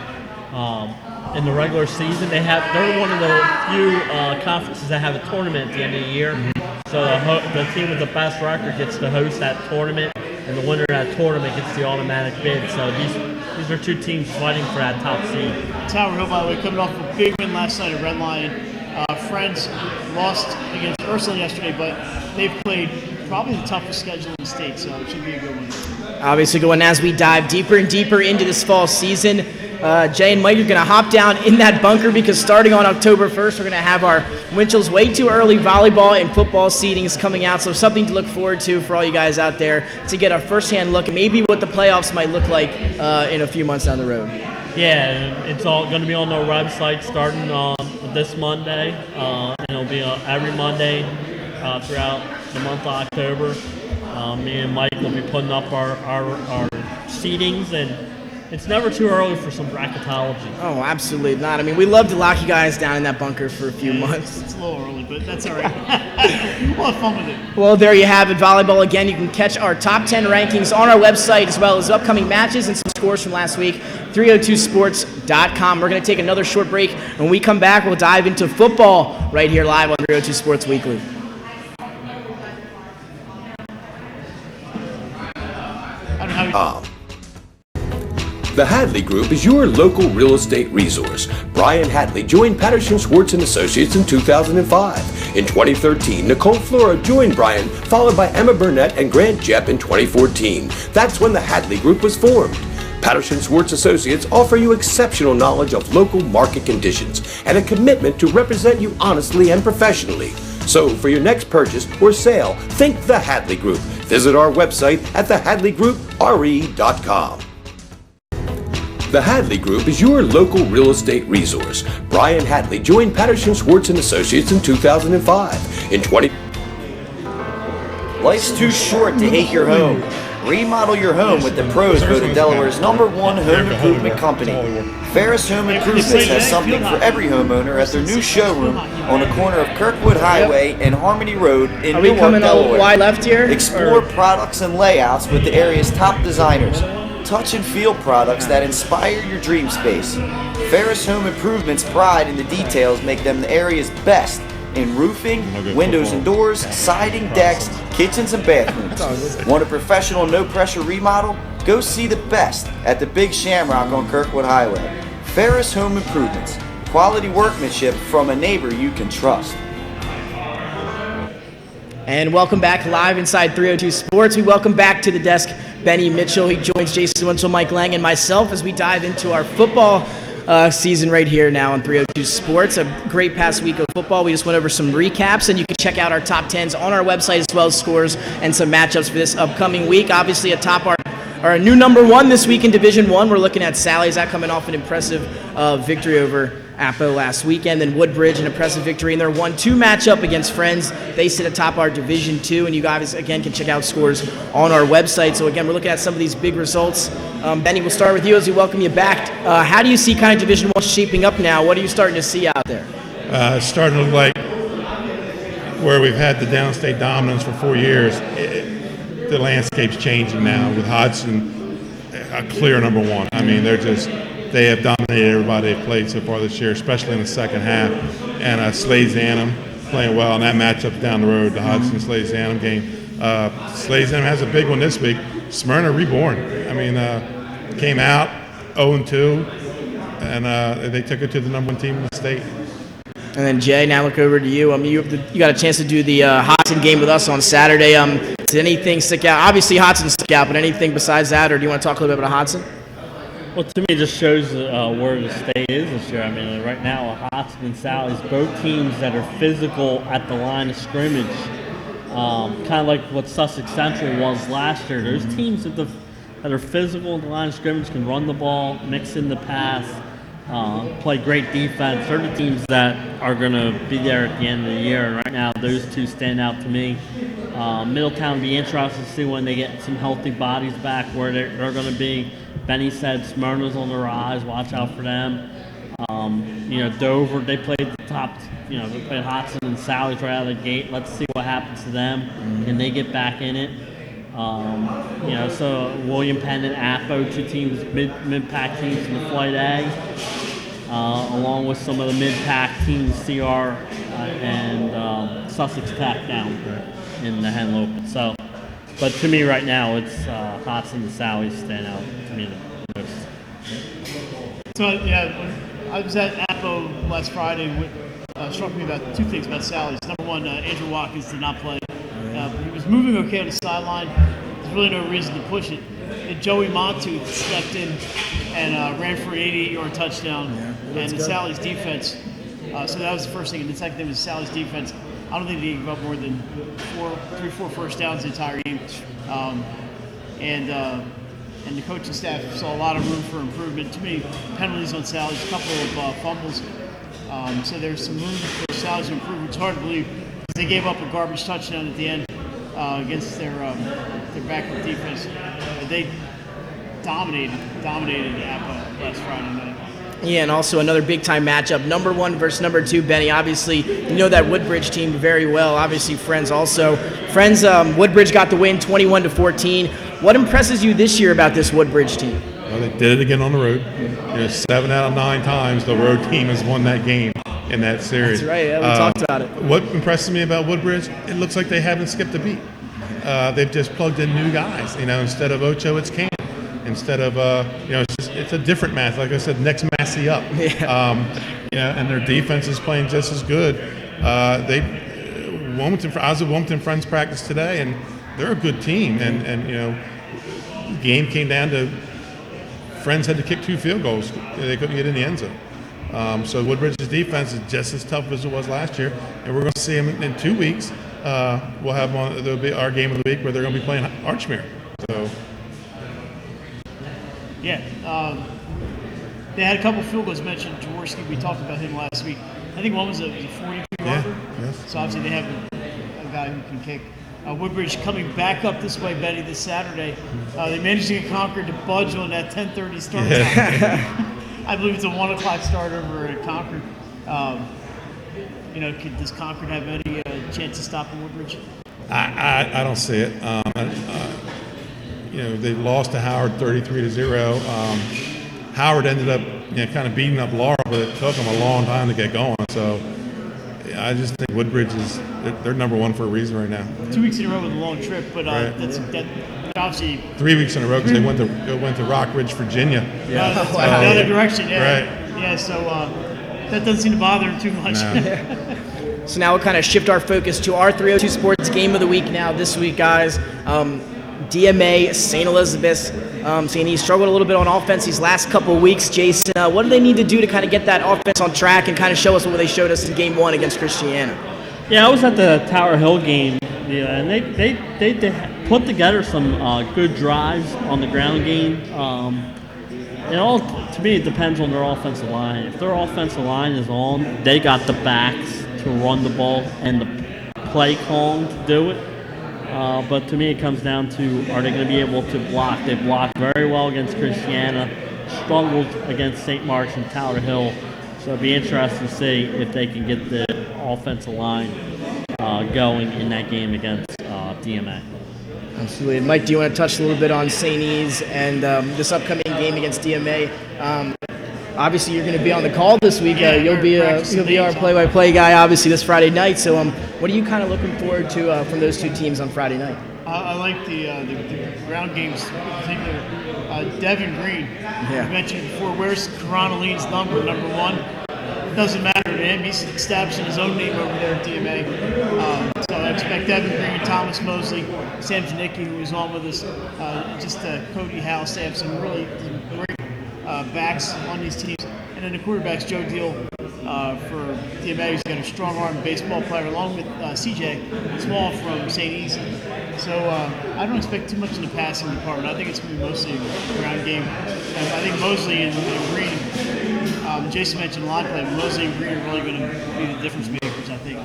in the regular season, they're one of the few conferences that have a tournament at the end of the year. So the team with the best record gets to host that tournament, and the winner of that tournament gets the automatic bid. So these are 2 teams fighting for that top seed. Tower Hill, by the way, coming off a big win last night at Red Lion. Friends lost against Ursuline yesterday, but they've played probably the toughest schedule in the state, so it should be a good one. Obviously, going as we dive deeper and deeper into this fall season. Jay and Mike are going to hop down in that bunker because starting on October 1st, we're going to have our Winchell's Way Too Early volleyball and football seedings coming out. So something to look forward to for all you guys out there to get a firsthand look at maybe what the playoffs might look like in a few months down the road. Yeah, it's all going to be on their website starting this Monday, and it'll be every Monday throughout the month of October. Me and Mike will be putting up our seedings, and it's never too early for some bracketology. Oh, absolutely not. I mean, we love to lock you guys down in that bunker for a few months. It's a little early, but that's all right. We'll have fun with it. Well, there you have it, volleyball. Again, you can catch our top 10 rankings on our website as well as upcoming matches and some scores from last week, 302sports.com. We're going to take another short break. When we come back, we'll dive into football right here live on 302 Sports Weekly. The Hadley Group is your local real estate resource. Brian Hadley joined Patterson Schwartz & Associates in 2005. In 2013, Nicole Flora joined Brian, followed by Emma Burnett and Grant Jepp in 2014. That's when the Hadley Group was formed. Patterson Schwartz Associates offer you exceptional knowledge of local market conditions and a commitment to represent you honestly and professionally. So for your next purchase or sale, think the Hadley Group. Visit our website at thehadleygroup.re.com. The Hadley Group is your local real estate resource. Brian Hadley joined Patterson Schwartz & Associates in 2005. In 20 Life's too short to hate your home. Remodel your home with the pros voted Delaware's #1 home improvement company. Ferris Home Improvements has something for every homeowner at their new showroom on the corner of Kirkwood Highway and Harmony Road in Are we Newark, coming all Delaware. wide left here? Explore products and layouts with the area's top designers. Touch and feel products that inspire your dream space. Ferris Home Improvements' pride in the details make them the area's best in roofing, windows and doors, siding, decks, kitchens, and bathrooms. Want a professional, no-pressure remodel? Go see the best at the Big Shamrock on Kirkwood Highway. Ferris Home Improvements. Quality workmanship from a neighbor you can trust. And welcome back live inside 302 Sports. We welcome back to the desk Benny Mitchell. He joins Jason Winslow, Mike Lang, and myself as we dive into our football season right here now on 302 Sports. A great past week of football. We just went over some recaps, and you can check out our top 10s on our website as well as scores and some matchups for this upcoming week. Obviously, atop our new #1 this week in Division I, we're looking at Sally's. That coming off an impressive victory over Apo last weekend. Then Woodbridge, an impressive victory in their 1-2 matchup against Friends. They sit atop our Division II, and you guys, again, can check out scores on our website. So, again, we're looking at some of these big results. Benny, we'll start with you as we welcome you back. How do you see kind of Division I shaping up now? What are you starting to see out there? It's starting to look like where we've had the downstate dominance for 4 years. The landscape's changing now with Hodgson a clear #1. I mean, they have dominated everybody they've played so far this year, especially in the second half. And Slade-Zanham playing well in that matchup down the road, the Hodgson-Slade-Zanham game. Slade-Zanham has a big one this week. Smyrna reborn. I mean, came out 0-2, and they took it to the #1 team in the state. And then Jay, now look over to you. You got a chance to do the Hodgson game with us on Saturday. Did anything stick out? Obviously, Hodgson stuck out, but anything besides that, or do you want to talk a little bit about Hodgson? Well, to me, it just shows where the state is this year. I mean, right now, Hodgson and Sally's, both teams that are physical at the line of scrimmage, kind of like what Sussex Central was last year. Those teams that are physical at the line of scrimmage can run the ball, mix in the pass, play great defense. They're the teams that are going to be there at the end of the year. And right now, those two stand out to me. Middletown will be interested to see when they get some healthy bodies back where they're going to be. Benny said Smyrna's on the rise. Watch out for them. Dover, they played the top. They played Hodgson and Sally's right out of the gate. Let's see what happens to them. Can they get back in it? So William Penn and Apo, two teams, mid-pack teams in the Flight A, along with some of the mid-pack teams, CR and Sussex Tech down in the Henlopen. So, but to me right now, it's Hodgson and Sally's stand out to me the most. So yeah, when I was at Apo last Friday, struck me about two things about Sally's. #1, Andrew Watkins did not play. He was moving okay on the sideline. There's really no reason to push it. And Joey Montu stepped in and ran for an 88-yard touchdown. And Sally's defense. So that was the first thing. And the second thing was Sally's defense. I don't think they gave up more than 4 first downs the entire game. And the coaching staff saw a lot of room for improvement. Too many penalties on Sally's, a couple of fumbles. So there's some room for Sally's to improve. It's hard to believe because they gave up a garbage touchdown at the end against their backup defense. They dominated Apo last Friday night. Yeah, and also another big-time matchup, #1 versus #2. Benny, obviously, you know that Woodbridge team very well. Obviously, Friends also. Friends, Woodbridge got the win, 21-14. What impresses you this year about this Woodbridge team? Well, they did it again on the road. 7 out of 9 times the road team has won that game in that series. That's right. Yeah, we talked about it. What impresses me about Woodbridge? It looks like they haven't skipped a beat. They've just plugged in new guys. Instead of Ocho, it's Cam. Instead of it's a different Massey. Like I said, next Massey up. Yeah. And their defense is playing just as good. I was at Wilmington Friends practice today, and they're a good team. And the game came down to Friends had to kick 2 field goals. They couldn't get in the end zone. So Woodbridge's defense is just as tough as it was last year, and we're going to see them in 2 weeks. We'll have there'll be our game of the week where they're going to be playing Archmere. So. Yeah, They had a couple field goals mentioned. Jaworski, we talked about him last week. I think one was a 42-yarder. Yes. So obviously they have a guy who can kick. Woodbridge coming back up this way, Benny, this Saturday. They managed to get Concord to budge on that 10:30 start time. I believe it's a 1 o'clock start over at Concord. Does Concord have any chance of stopping Woodbridge? I don't see it. They lost to Howard 33-0. Howard ended up kind of beating up Laurel, but it took them a long time to get going. So I just think Woodbridge they're number one for a reason right now. 2 weeks in a row with a long trip, but right. that's obviously 3 weeks in a row because they went to Rockridge, Virginia. Yeah, that's the other direction. Yeah. Right. Yeah, so that doesn't seem to bother him too much. No. So now we'll kind of shift our focus to our 302 Sports Game of the Week now. This week, guys, DMA, St. Elizabeth's. Seeing he struggled a little bit on offense these last couple of weeks. Jason, what do they need to do to kind of get that offense on track and kind of show us what they showed us in Game 1 against Christiana? Yeah, I was at the Tower Hill game, and they put together some good drives on the ground game. To me, it depends on their offensive line. If their offensive line is on, they got the backs to run the ball and the play calling to do it. But to me, it comes down to, are they going to be able to block? They blocked very well against Christiana, struggled against St. Mark's and Tower Hill. So it'd be interesting to see if they can get the offensive line going in that game against DMA. Absolutely. Mike, do you want to touch a little bit on St. E's and this upcoming game against DMA? Obviously, you're going to be on the call this week. You'll be our play-by-play guy, obviously, this Friday night. So what are you kind of looking forward to from those two teams on Friday night? I like the ground games in particular. Devin Green, you mentioned before, where's Coronaline's number 1? It doesn't matter to him. He's establishing his own name over there at DMA. So I expect Devin Green, Thomas Mosley, Sam Janicki, who was on with us, Cody House. They have some really great backs on these teams. And then the quarterback's Joe Deal for DMA, who's got a strong arm baseball player, along with CJ Small from St. E's. So I don't expect too much in the passing department. I think it's going to be mostly a ground game. And I think Mosley and Green, Jason mentioned line play, but Mosley and Green are really going to be the difference makers, I think.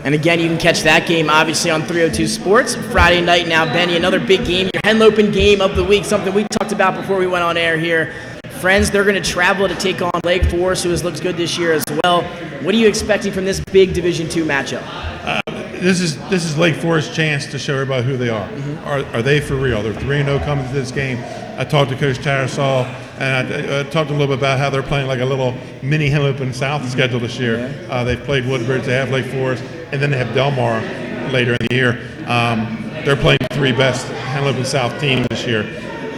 And again, you can catch that game, obviously, on 302 Sports. Friday night now, Benny, another big game, your Henlopen game of the week, something we talked about before we went on air here. Friends, they're going to travel to take on Lake Forest, who has looked good this year as well. What are you expecting from this big Division II matchup? This is Lake Forest's chance to show everybody who they are. Mm-hmm. Are they for real? They're 3-0 coming to this game. I talked to Coach Tarasol, and I talked a little bit about how they're playing like a little mini Henlopen South schedule this year. Yeah. They've played Woodbridge, they have Lake Forest, and then they have Delmar later in the year. They're playing the 3 best Henlopen South teams this year.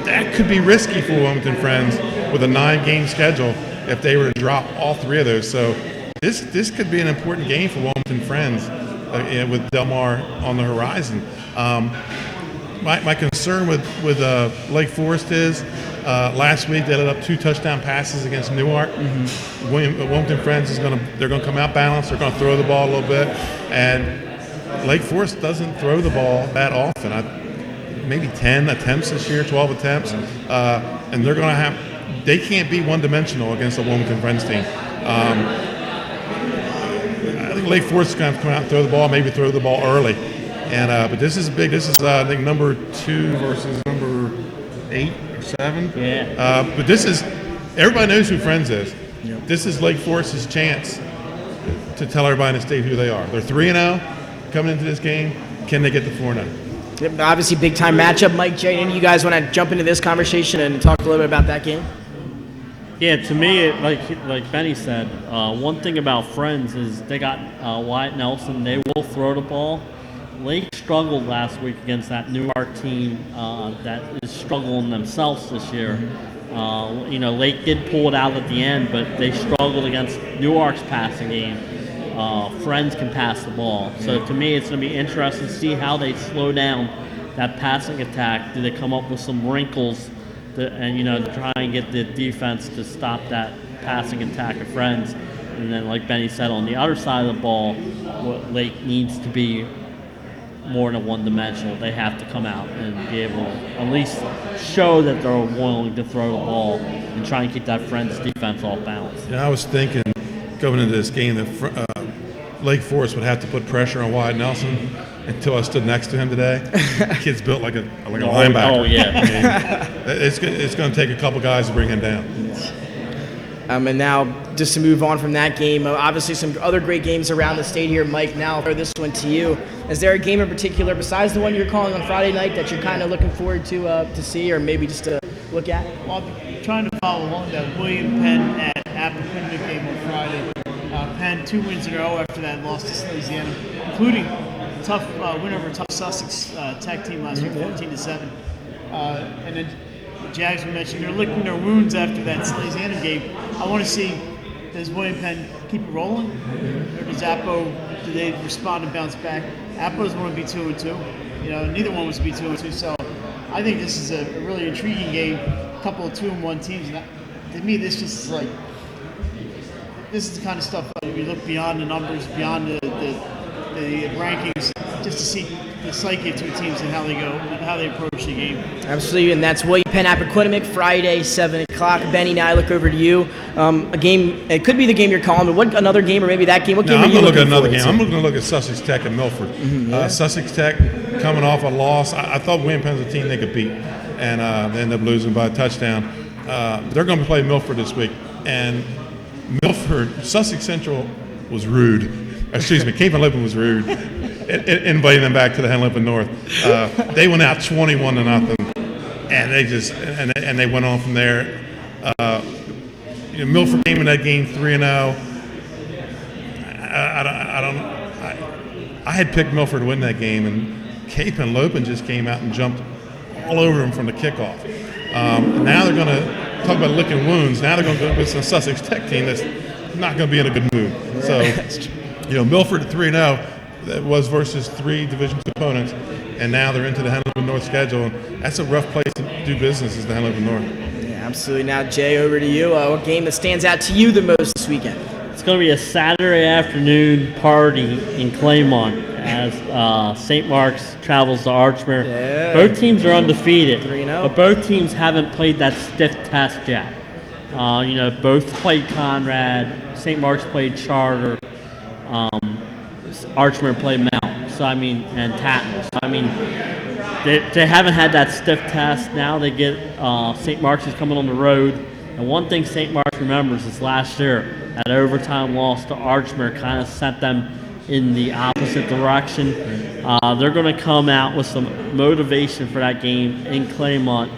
That could be risky for Wilmington Friends with a 9-game schedule if they were to drop all 3 of those. So this could be an important game for Wilmington Friends with Delmar on the horizon. My concern with Lake Forest is last week they let up 2 touchdown passes against Newark. Mm-hmm. Wilmington Friends they're going to come out balanced. They're going to throw the ball a little bit, and Lake Forest doesn't throw the ball that often. Maybe 10 attempts this year, 12 attempts, and they're going to have. They can't be one-dimensional against a Wilmington Friends team. I think Lake Forest is going to come out and throw the ball, maybe throw the ball early. But this is big. This is I think number 2 versus number 8 or 7. Yeah. But this is everybody knows who Friends is. Yep. This is Lake Forest's chance to tell everybody in the state who they are. They're 3-0 coming into this game. Can they get to 4-0? Yep, obviously, big-time matchup. Mike, Jay, and you guys want to jump into this conversation and talk a little bit about that game? Yeah, to me, like Benny said, one thing about Friends is they got Wyatt Nelson. They will throw the ball. Lake struggled last week against that Newark team that is struggling themselves this year. Lake did pull it out at the end, but they struggled against Newark's passing game. Friends can pass the ball. So to me, it's going to be interesting to see how they slow down that passing attack. Do they come up with some wrinkles to try and get the defense to stop that passing attack of Friends? And then, like Benny said, on the other side of the ball, what Lake needs to be more than one-dimensional. They have to come out and be able to at least show that they're willing to throw the ball and try and keep that Friends defense off balance. Yeah, I was thinking going into this game that Lake Forest would have to put pressure on Wyatt Nelson until I stood next to him today. The kid's built like a linebacker. Oh, yeah. I mean, it's going to take a couple guys to bring him down. And now, just to move on from that game, obviously some other great games around the state here. Mike, now I'll throw this one to you. Is there a game in particular, besides the one you're calling on Friday night, that you're kind of looking forward to see, or maybe just to look at? Well, I'm trying to follow along that William Penn at Appoquinimink game on Friday. Penn 2 wins in a row after that loss to Salesiana, including a tough win over a tough Sussex Tech team last week, 14-7. And then the Jags, we mentioned, they're licking their wounds after that Salesiana game. I want to see, does William Penn keep it rolling? Or does Appo, do they respond and bounce back? Appo's want to be 2-2. You know, neither one wants to be 2-2. So I think this is a really intriguing game. A couple of 2-1 teams. And to me, this just is like, this is the kind of stuff we look beyond the numbers, beyond the rankings, just to see the psyche of two teams and how they go, how they approach the game. Absolutely, and that's William Penn Appoquinimink, Friday, 7 o'clock. Benny, now I look over to you. A game, it could be the game you're calling, but what another game, or maybe that game? What game are you looking at? I'm going to look at another game. I'm going to look at Sussex Tech and Milford. Sussex Tech coming off a loss. I thought William Penn's a team they could beat, and they ended up losing by a touchdown. They're going to play Milford this week, and Milford, Sussex Central was rude. Excuse me, Cape and Lippin was rude, inviting them back to the Henlippin North. They went out 21-0, and they just and they went on from there. Milford came in that game 3-0. I had picked Milford to win that game, and Cape and Lippin just came out and jumped all over them from the kickoff. Now they're going to talk about licking wounds. Now they're going to go with some Sussex Tech team that's not going to be in a good mood. So, Milford at 3-0, that was versus 3 Division II opponents, and now they're into the Henlippin North schedule. That's a rough place to do business, is the Henlippin North. Yeah, absolutely. Now, Jay, over to you. What game that stands out to you the most this weekend? It's going to be a Saturday afternoon party in Claymont as St. Mark's travels to Archmere. Yeah. Both teams are undefeated, 3-0. but both teams haven't played that stiff test yet. Both played Conrad. St. Mark's played Charter. Archmere played Mount. So and Tatton. So they haven't had that stiff test. Now they get St. Mark's is coming on the road. And one thing St. Mark's remembers is last year, that overtime loss to Archmere kind of sent them in the opposite direction. They're going to come out with some motivation for that game in Claymont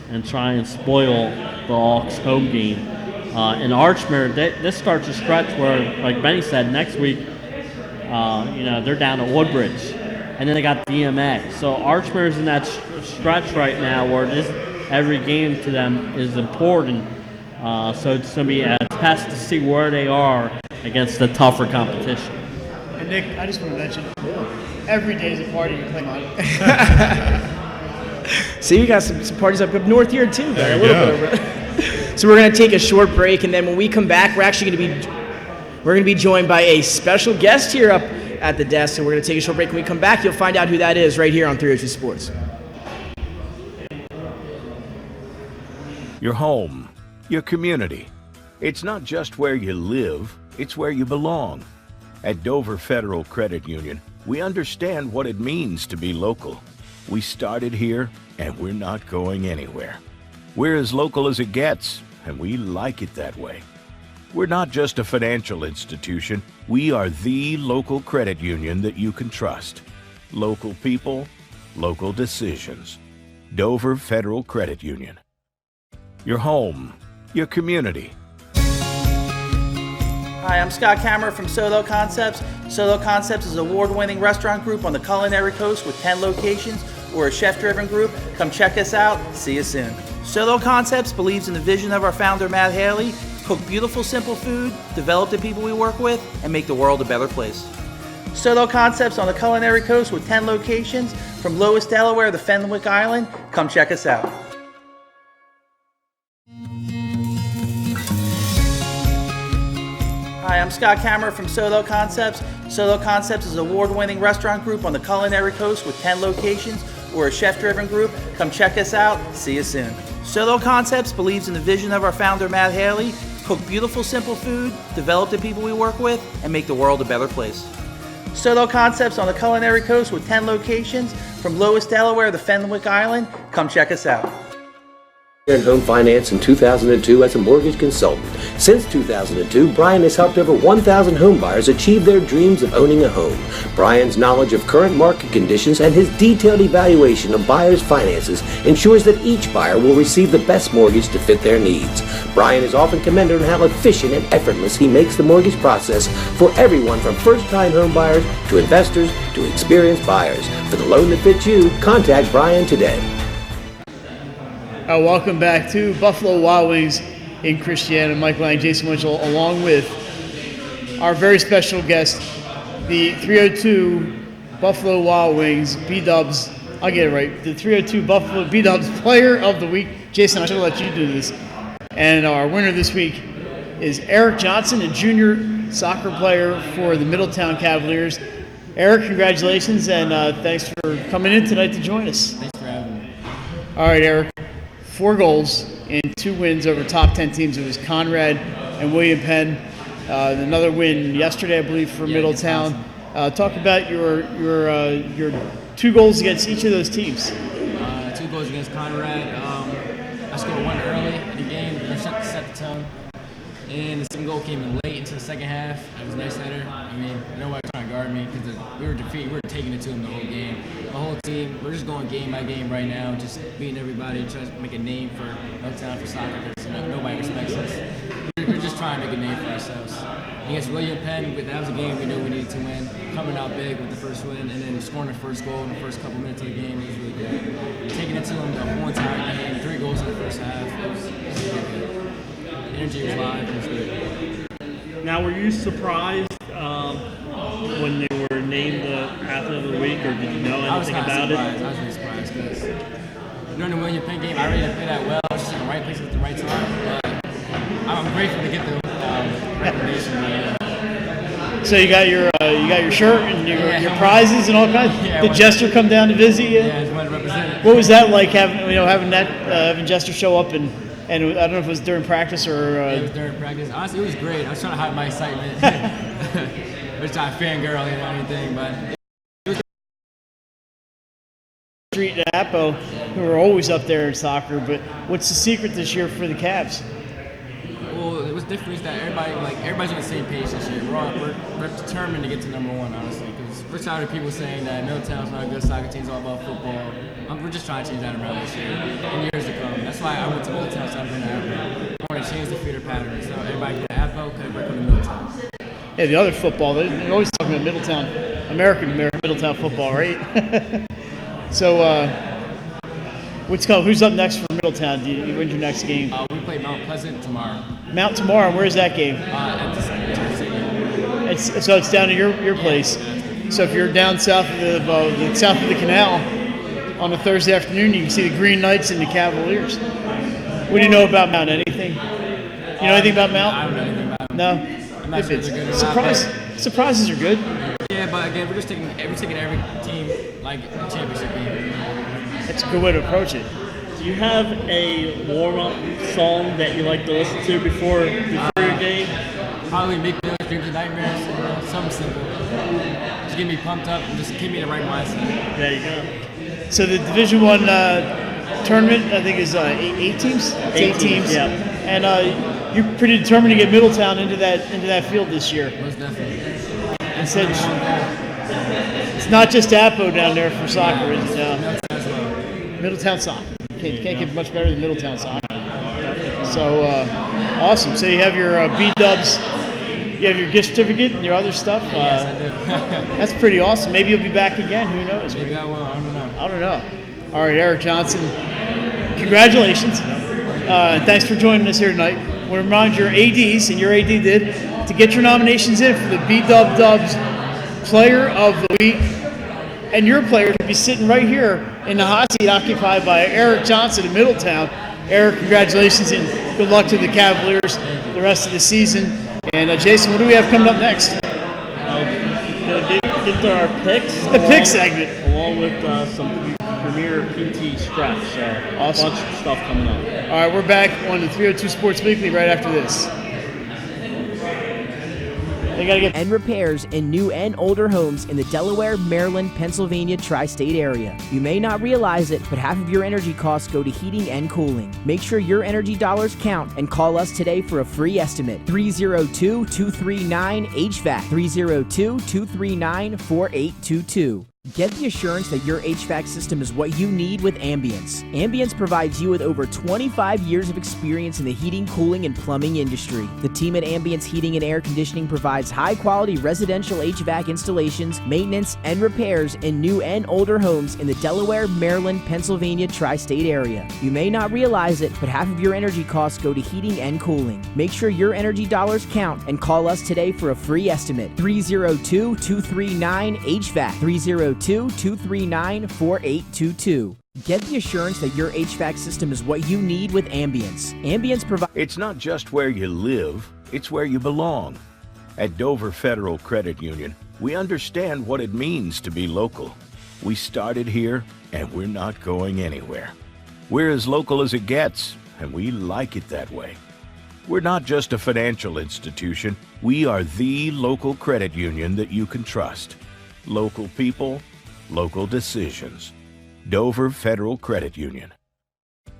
and try and spoil the Hawks' home game. In Archmere, this starts a stretch where, like Benny said, next week, they're down at Woodbridge, and then they got DMA. So Archmere's in that stretch right now where every game to them is important. So it's going to be a test to see where they are against the tougher competition. And Nick, I just want to mention, every day is a party in Claymont. See, we got some parties up north here too. There a you little go. bit of So we're going to take a short break, and then when we come back, we're actually going to be joined by a special guest here up at the desk, and we're going to take a short break. When we come back, you'll find out who that is right here on 302 Sports. Your home, your community. It's not just where you live, it's where you belong. At Dover Federal Credit Union, we understand what it means to be local. We started here, and we're not going anywhere. We're as local as it gets, and we like it that way. We're not just a financial institution. We are the local credit union that you can trust. Local people, local decisions. Dover Federal Credit Union. Your home, your community. Hi, I'm Scott Kammerer from Solo Concepts. Solo Concepts is an award-winning restaurant group on the culinary coast with 10 locations. We're a chef-driven group. Come check us out. See you soon. Solo Concepts believes in the vision of our founder, Matt Haley: cook beautiful, simple food, develop the people we work with, and make the world a better place. Solo Concepts on the culinary coast with 10 locations from Lois, Delaware to Fenwick Island. Come check us out. Hi, I'm Scott Kammerer from Solo Concepts. Solo Concepts is an award-winning restaurant group on the culinary coast with 10 locations. We're a chef-driven group. Come check us out. See you soon. Solo Concepts believes in the vision of our founder, Matt Haley: cook beautiful, simple food, develop the people we work with, and make the world a better place. Solo Concepts on the culinary coast with 10 locations from Lowes, Delaware to Fenwick Island. Come check us out. In home finance in 2002 as a mortgage consultant. Since 2002, Brian has helped over 1,000 home buyers achieve their dreams of owning a home. Brian's knowledge of current market conditions and his detailed evaluation of buyers' finances ensures that each buyer will receive the best mortgage to fit their needs. Brian is often commended on how efficient and effortless he makes the mortgage process for everyone from first-time home buyers to investors to experienced buyers. For the loan that fits you, contact Brian today. Welcome back to Buffalo Wild Wings in Christiana. Mike Lang, Jason Winchell, along with our very special guest, the 302 Buffalo Wild Wings B-Dubs. I'll get it right. The 302 Buffalo B-Dubs Player of the Week. Jason, I should let you do this. And our winner this week is Eric Johnson, a junior soccer player for the Middletown Cavaliers. Eric, congratulations, and thanks for coming in tonight to join us. Thanks for having me. All right, Eric. 4 goals and 2 wins over top 10 teams. It was Conrad and William Penn. Another win yesterday, I believe, for Middletown. Talk about your 2 goals against each of those teams. 2 goals against Conrad. I scored 1 early in the game to set the tone. And the second goal came in late into the second half. It was a nice header. I mean, nobody was trying to guard me because we were defeated. We were taking it to them the whole game. The whole team, we're just going game by game right now, just beating everybody, trying to make a name for Middletown for soccer because nobody respects us. We're just trying to make a name for ourselves. Against William Penn, that was a game we knew we needed to win. Coming out big with the first win, and then scoring the first goal in the first couple minutes of the game, it was really good. Taking it to them the whole entire game, 3 goals in the first half, it was really good. The energy was live, it was good. Now, were you surprised when they were named the Athlete of the Week, or did you know anything about it? I was really surprised because during the William Penn game, I really didn't play that well. I was just in the right place at the right time. But I'm grateful to get the recommendation. So you got your shirt and your prizes and all kinds. Did Jester come down to visit you? Yeah, I just wanted to represent it. What was that like having Jester show up and I don't know if it was during practice or. Yeah, it was during practice. Honestly, it was great. I was trying to hide my excitement. I was trying to fangirl or anything, but. Street and Appo, who are always up there in soccer, but what's the secret this year for the Cavs? Well, it was different is that everybody's on the same page this year. We're determined to get to number 1, honestly, because we're tired of people saying that Middletown's not a good soccer team, it's all about football. We're just trying to change that around this year and years to come. That's why I went to Middletown instead of going to Appo. I want to change the feeder pattern. So everybody go to Appo, could work on the Middletown. Yeah, the other football, they're always talking about Middletown, American Middletown football, right? So, who's up next for Middletown? When's your next game? We play Mount Pleasant tomorrow. Mount tomorrow. Where's that game? At the Stadium. So it's down to your place. So if you're down south of the canal on a Thursday afternoon, you can see the Green Knights and the Cavaliers. What do you know about Mount? Anything? You know anything about Mount? I don't know anything about them. No. I'm not sure they're good. Surprises are good. Yeah, but again, we're taking every team like a championship game. That's a good way to approach it. Do you have a warm-up song that you like to listen to before your game? Probably Meek Mill's Dreams and Nightmares, something simple. Just get me pumped up and just keep me in the right mindset. There you go. So the Division I tournament, I think, is 8 teams? 8 teams, yeah. And you're pretty determined to get Middletown into that field this year. Most definitely. And said it's not just Appo down there for soccer, is it? Middletown soccer. Can't get much better than Middletown soccer. So awesome. So you have your B-Dubs, you have your gift certificate and your other stuff. Yes, I do. That's pretty awesome. Maybe you'll be back again. Who knows? Maybe I will. I don't know. All right, Eric Johnson. Congratulations. Thanks for joining us here tonight. I want to remind your ADs, and your AD did, to get your nominations in for the B-Dubs Player of the Week. And your player could be sitting right here in the hot seat occupied by Eric Johnson in Middletown. Eric, congratulations and good luck to the Cavaliers the rest of the season. And Jason, what do we have coming up next? Get to our picks. The pick segment. Along with some Premier PT stretch. So Awesome. A bunch of stuff coming up. All right, we're back on the 302 Sports Weekly right after this. They gotta get and repairs in new and older homes in the Delaware, Maryland, Pennsylvania tri-state area. You may not realize it, but half of your energy costs go to heating and cooling. Make sure your energy dollars count and call us today for a free estimate. 302-239-HVAC. 302-239-4822. Get the assurance that your HVAC system is what you need with Ambience. Ambience provides you with over 25 years of experience in the heating, cooling, and plumbing industry. The team at Ambience Heating and Air Conditioning provides high-quality residential HVAC installations, maintenance, and repairs in new and older homes in the Delaware, Maryland, Pennsylvania tri-state area. You may not realize it, but half of your energy costs go to heating and cooling. Make sure your energy dollars count and call us today for a free estimate. 302-239-HVAC. 302-239-4822. Get the assurance that your HVAC system is what you need with Ambience. Ambience provides... It's not just where you live, it's where you belong. At Dover Federal Credit Union, we understand what it means to be local. We started here, and we're not going anywhere. We're as local as it gets, and we like it that way. We're not just a financial institution, we are the local credit union that you can trust. Local people, local decisions. Dover Federal Credit Union.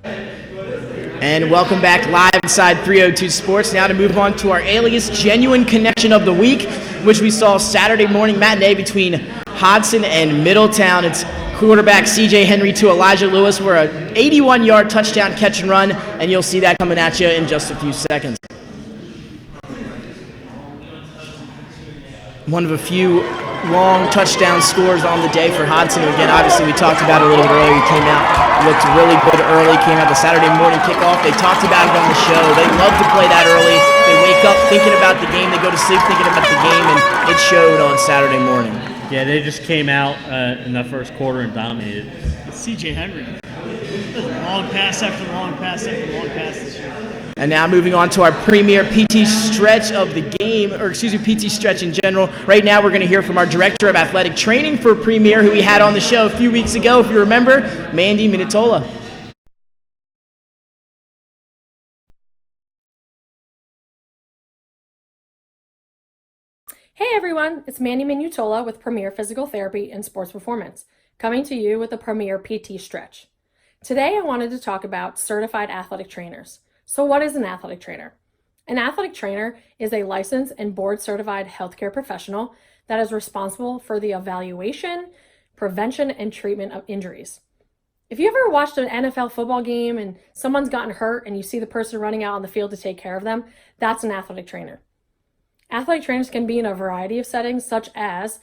And welcome back live inside 302 Sports. Now to move on to our Alias Genuine Connection of the Week, which we saw Saturday morning matinee between Hodson and Middletown. It's quarterback C.J. Henry to Elijah Lewis for a 81-yard touchdown catch and run, and you'll see that coming at you in just a few seconds. One of a few long touchdown scores on the day for Hodson. Again, obviously, we talked about it a little bit earlier. He came out, looked really good early, came out the Saturday morning kickoff. They talked about it on the show. They love to play that early. They wake up thinking about the game. They go to sleep thinking about the game, and it showed on Saturday morning. Yeah, they just came out in the first quarter and dominated. C.J. Henry. Long pass after long pass after long pass this year. And now moving on to our premier PT stretch of the game, or excuse me, PT stretch in general. Right now we're going to hear from our Director of Athletic Training for Premier, who we had on the show a few weeks ago, if you remember, Mandy Minatola. Hey everyone, it's Mandy Minutola with Premier Physical Therapy and Sports Performance, coming to you with the Premier PT Stretch. Today I wanted to talk about certified athletic trainers. So what is an athletic trainer? An athletic trainer is a licensed and board-certified healthcare professional that is responsible for the evaluation, prevention, and treatment of injuries. If you ever watched an NFL football game and someone's gotten hurt and you see the person running out on the field to take care of them, that's an athletic trainer. Athletic trainers can be in a variety of settings, such as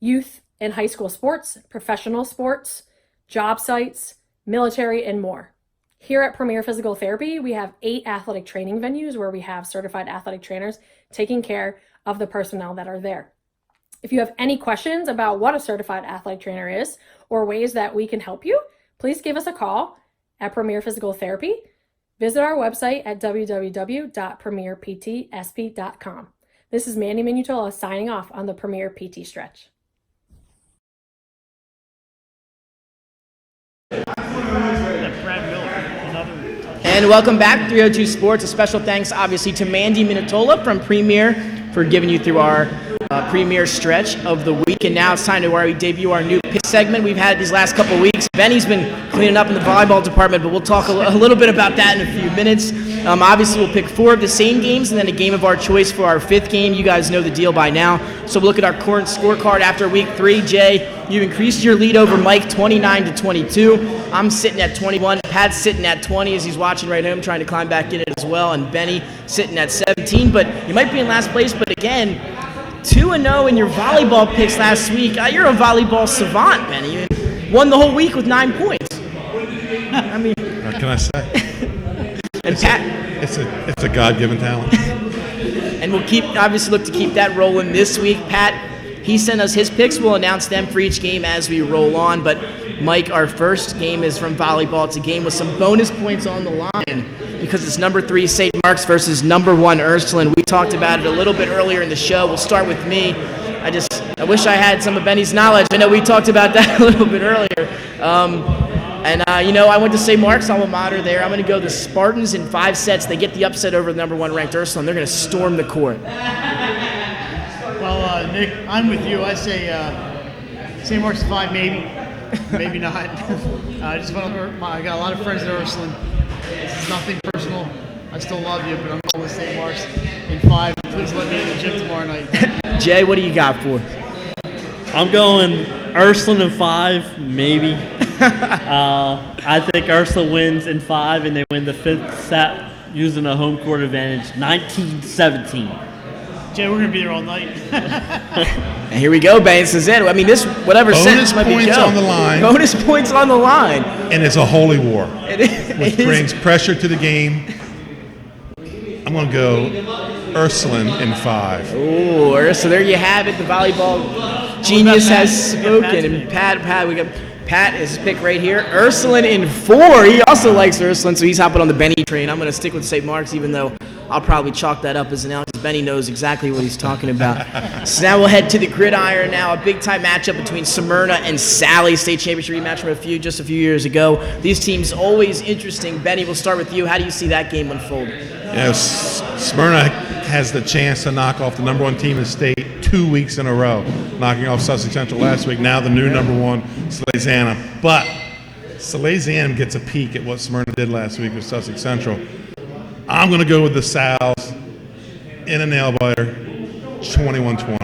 youth and high school sports, professional sports, job sites, military, and more. Here at Premier Physical Therapy, we have 8 athletic training venues where we have certified athletic trainers taking care of the personnel that are there. If you have any questions about what a certified athletic trainer is or ways that we can help you, please give us a call at Premier Physical Therapy. Visit our website at www.premierptsp.com. This is Mandy Minutola signing off on the Premier PT Stretch. And welcome back, 302 Sports. A special thanks, obviously, to Mandy Minatola from Premier for giving you through our Premier Stretch of the week. And now it's time to where we debut our new pick segment we've had these last couple weeks. Benny's been cleaning up in the volleyball department, but we'll talk a little bit about that in a few minutes. Obviously, we'll pick 4 of the same games and then a game of our choice for our 5th game. You guys know the deal by now. So we'll look at our current scorecard after week 3. Jay, you increased your lead over Mike 29-22. I'm sitting at 21. Pat's sitting at 20 as he's watching right home, trying to climb back in it as well. And Benny sitting at 17. But you might be in last place. But again, 2-0 in your volleyball picks last week. You're a volleyball savant, Benny. You won the whole week with 9 points. I mean, what can I say? And Pat, it's a God-given talent. And we'll obviously look to keep that rolling this week. Pat, he sent us his picks. We'll announce them for each game as we roll on. But Mike, our first game is from volleyball. It's a game with some bonus points on the line. because it's number 3 St. Mark's versus number 1 Ursuline. We talked about it a little bit earlier in the show. We'll start with me. I wish I had some of Benny's knowledge. I know we talked about that a little bit earlier. I went to St. Mark's alma mater there. I'm going to go the Spartans in 5 sets. They get the upset over the number 1 ranked Ursuline. They're going to storm the court. Well, Nick, I'm with you. I say St. Mark's 5, maybe. Maybe not. I got a lot of friends at Ursuline. This is nothing personal. I still love you, but I'm going with St. Mark's in 5. Please let me in the gym tomorrow night. Jay, what do you got for? I'm going Ursuline in 5, maybe. I think Ursuline wins in 5, and they win the 5th set using a home court advantage, 19-17. Jay, we're going to be there all night. And here we go, Benny. This is it. I mean, whatever sentence might be bonus points on the line. Bonus points on the line. And it's a holy war, which brings pressure to the game. I'm going to go Ursuline in 5. Ooh, so there you have it. The volleyball genius has spoken. And we got Pat is his pick right here. Ursuline in 4. He also likes Ursuline, so he's hopping on the Benny train. I'm going to stick with St. Mark's, even though I'll probably chalk that up as an out because Benny knows exactly what he's talking about. So now we'll head to the gridiron now. A big-time matchup between Smyrna and Sally. State championship rematch from just a few years ago. These teams always interesting. Benny, we'll start with you. How do you see that game unfold? Yes, Smyrna has the chance to knock off the number 1 team in the state 2 weeks in a row, knocking off Sussex Central last week. Now the new number 1, Salesianum. But Salesianum gets a peek at what Smyrna did last week with Sussex Central. I'm going to go with the Sal's in a nail-biter, 21-20.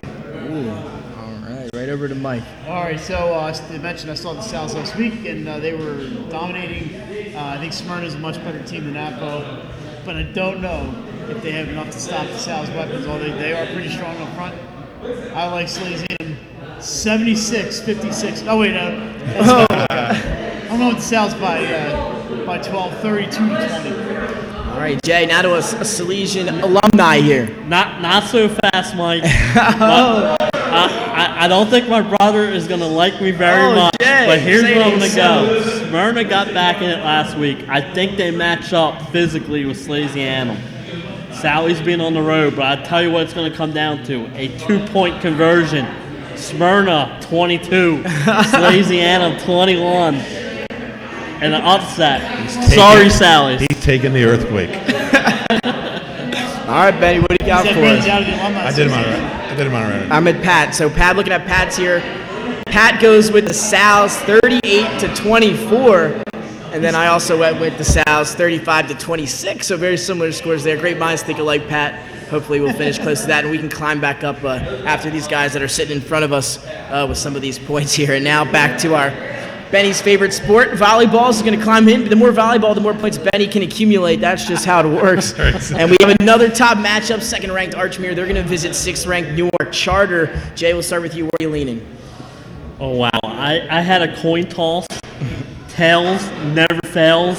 All right, right over to Mike. All right, so as I mentioned, I saw the Sal's last week, and they were dominating. I think Smyrna is a much better team than Apo, but I don't know if they have enough to stop the Sal's weapons, although they are pretty strong up front. I like Salesian 76-56. Oh, wait, I'm going with the Sal's by 12, 32-20. All right, Jay, now to a Salesian alumni here. Not so fast, Mike. I don't think my brother is going to like me very much, Jay, but here's where I'm going to go. Smyrna got back in it last week. I think they match up physically with Salesianum. Sally's been on the road, but I'll tell you what it's going to come down to. A 2-point conversion. Smyrna, 22. Salesianum, 21. And an upset. Sorry, Sally's. He's taking the earthquake. All right, Benny, what do you got for us? I did him all right. I'm at Pat. So Pat, looking at Pat's here. Pat goes with the Sal's 38-24. And then I also went with the Sal's 35-26. So very similar scores there. Great minds think alike, Pat. Hopefully we'll finish close to that, and we can climb back up after these guys that are sitting in front of us with some of these points here. And now back to our Benny's favorite sport. Volleyball is going to climb in. The more volleyball, the more points Benny can accumulate. That's just how it works. And we have another top matchup, 2nd-ranked Archmere. They're going to visit 6th-ranked Newark Charter. Jay, we'll start with you. Where are you leaning? Oh, wow. I had a coin toss. Tails never fails.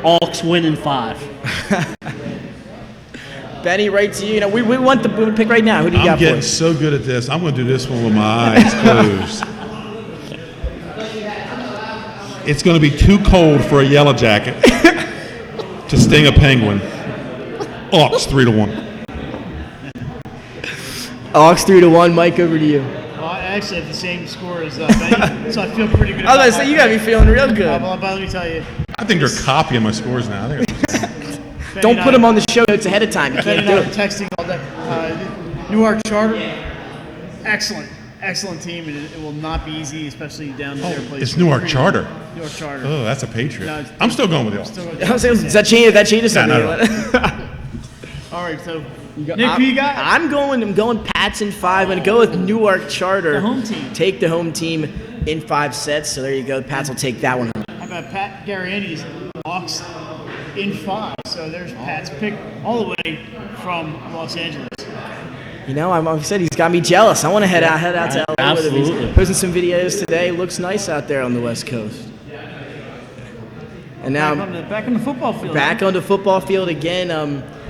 Auks win in 5. Benny, right to you. We want the pick right now. Who do you got for us? I'm getting so good at this. I'm going to do this one with my eyes closed. It's going to be too cold for a yellow jacket to sting a penguin. Auks 3-1. Auks 3-1. Mike, over to you. Well, I actually have the same score as Benny, so I feel pretty good. I was going to say, you got to be feeling real good. But let me tell you. I think they're copying my scores now. Don't put them on the show notes ahead of time. You can't do it. Texting all day. Newark Charter, excellent team, and it will not be easy, especially down to their place. It's Newark Charter. Newark Charter. Oh, that's a Patriot. No, I'm still going with you. Does that change something? No. All right, so Nick, who you got? I'm going Pats in 5. I'm going to go with Newark Charter. The home team. Take the home team in 5 sets. So there you go. Pats will take that one home. How about Pat Garriani's Auks in 5? So there's Pat's pick all the way from Los Angeles. I said he's got me jealous. I want to head out to LA with him. He's posting some videos today. Looks nice out there on the West Coast. And now back on the football field. Back on the football field again.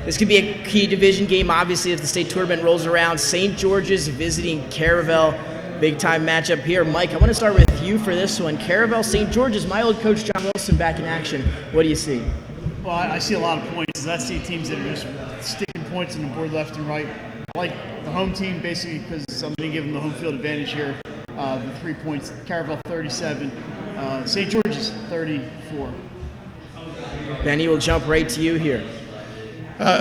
This could be a key division game, obviously, if the state tournament rolls around. St. George's visiting Caravel. Big-time matchup here. Mike, I want to start with you for this one. Caravel, St. George's, my old coach John Wilson back in action. What do you see? Well, I see a lot of points. I see teams that are just sticking points on the board left and right. I like the home team basically because I'm going to give them the home field advantage here. The 3 points, Caravel 37, St. George's 34. Benny, will jump right to you here.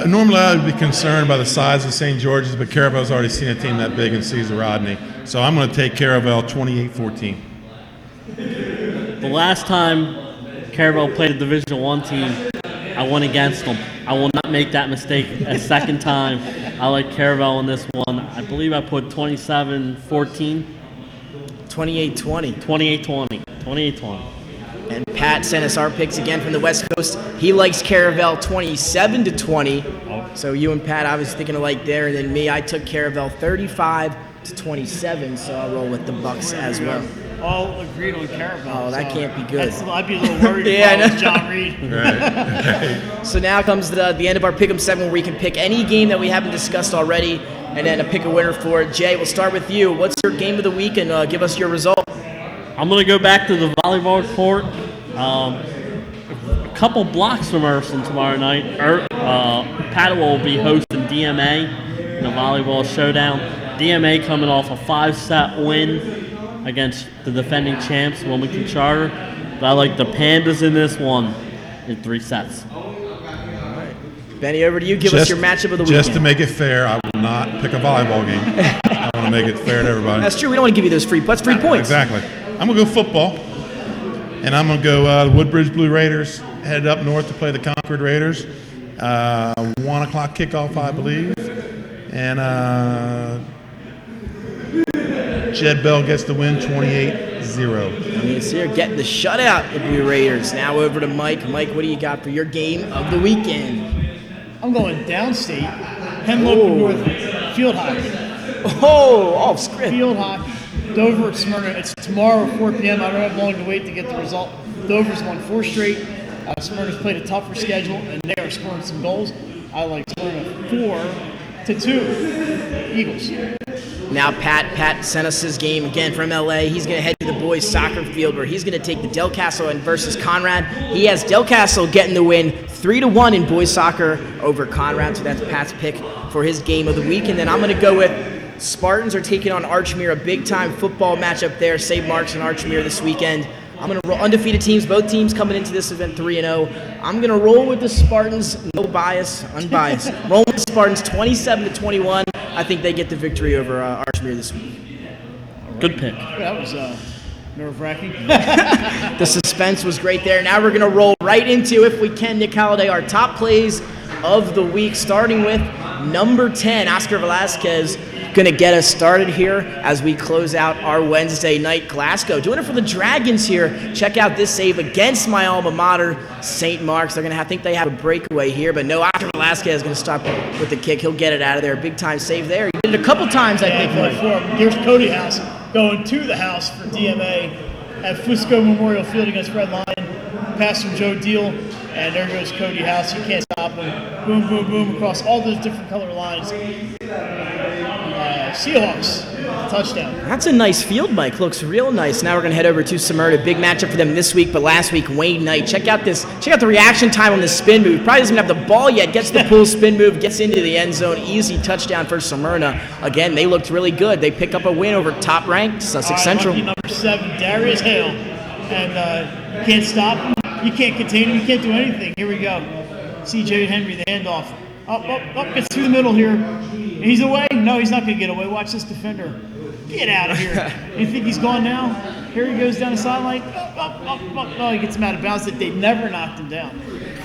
Normally I would be concerned by the size of St. George's, but Caravel's already seen a team that big and sees the Rodney. So I'm going to take Caravel 28-14. The last time Caravel played a Division I team, I went against them. I will not make that mistake a second time. I like Caravel in this one. I believe I put 27-14. 28-20. 28-20. 28-20. And Pat sent us our picks again from the West Coast. He likes Caravel 27-20. So you and Pat, I was thinking alike there. And then me, I took Caravel 35-27. So I'll roll with the Bucks as well. All agreed on Caravel. Oh, that can't be good. I'd be a little worried Yeah, if I was John Reed. So now comes the end of our Pick'em segment where we can pick any game that we haven't discussed already and then pick a winner for it. Jay, we'll start with you. What's your game of the week and give us your result? I'm going to go back to the volleyball court. A couple blocks from Urson tomorrow night. Pat will be hosting DMA in a volleyball showdown. DMA coming off a 5-set win against the defending champs, Wilmington Charter. But I like the Pandas in this one in 3 sets. Benny, over to you. Give us your matchup of the weekend. Just to make it fair, I will not pick a volleyball game. I want to make it fair to everybody. That's true. We don't want to give you those free points. Exactly. I'm going to go football, and I'm going to go Woodbridge Blue Raiders, headed up north to play the Concord Raiders. 1 o'clock kickoff, I believe. And Jed Bell gets the win 28-0. So you're getting the shutout, the Blue Raiders. Now over to Mike. Mike, what do you got for your game of the weekend? I'm going downstate, Hemlock and North field hockey. Oh, off script. Field hockey. Dover at Smyrna. It's tomorrow at 4 p.m. I don't have long to wait to get the result. Dover's won 4 straight. Smyrna's played a tougher schedule, and they are scoring some goals. I like Smyrna 4-2. Eagles. Now Pat sent us his game again from LA. He's going to head to the boys' soccer field where he's going to take the Del Castle versus Conrad. He has Del Castle getting the win 3-1 in boys' soccer over Conrad. So that's Pat's pick for his game of the week. And then I'm going to go with Spartans are taking on Archmere, a big-time football matchup there. St. Mark's and Archmere this weekend. I'm going to roll undefeated teams, both teams coming into this event 3-0. I'm going to roll with the Spartans, no bias, unbiased. Roll with the Spartans 27-21. I think they get the victory over Archmere this week. Good pick. That was nerve-wracking. The suspense was great there. Now we're going to roll right into, if we can, Nick Halliday, our top plays of the week, starting with number 10, Oscar Velasquez. Going to get us started here as we close out our Wednesday night. Glasgow doing it for the Dragons here. Check out this save against my alma mater, St. Mark's. They're going to think they have a breakaway here, but no, Oscar Velasquez is going to stop with the kick. He'll get it out of there. Big time save there. He did it a couple times, I think. Here's Cody House going to the house for DMA at Fusco Memorial Field against Red Lion. Pass from Joe Deal, and there goes Cody House. You can't stop him. Boom, boom, boom across all those different color lines. Seahawks, touchdown. That's a nice field, Mike. Looks real nice. Now we're going to head over to Smyrna. Big matchup for them this week, but last week, Wayne Knight. Check out the reaction time on the spin move. Probably doesn't have the ball yet. Gets the pull spin move, gets into the end zone. Easy touchdown for Smyrna. Again, they looked really good. They pick up a win over top-ranked Sussex Central. Number 7, Darius Hale. And you can't stop him. You can't contain him. You can't do anything. Here we go. C.J. Henry, the handoff. Up, gets through the middle here. He's away? No, he's not going to get away. Watch this defender. Get out of here. You think he's gone now? Here he goes down the sideline. Up. Oh, he gets him out of bounds. They never knocked him down.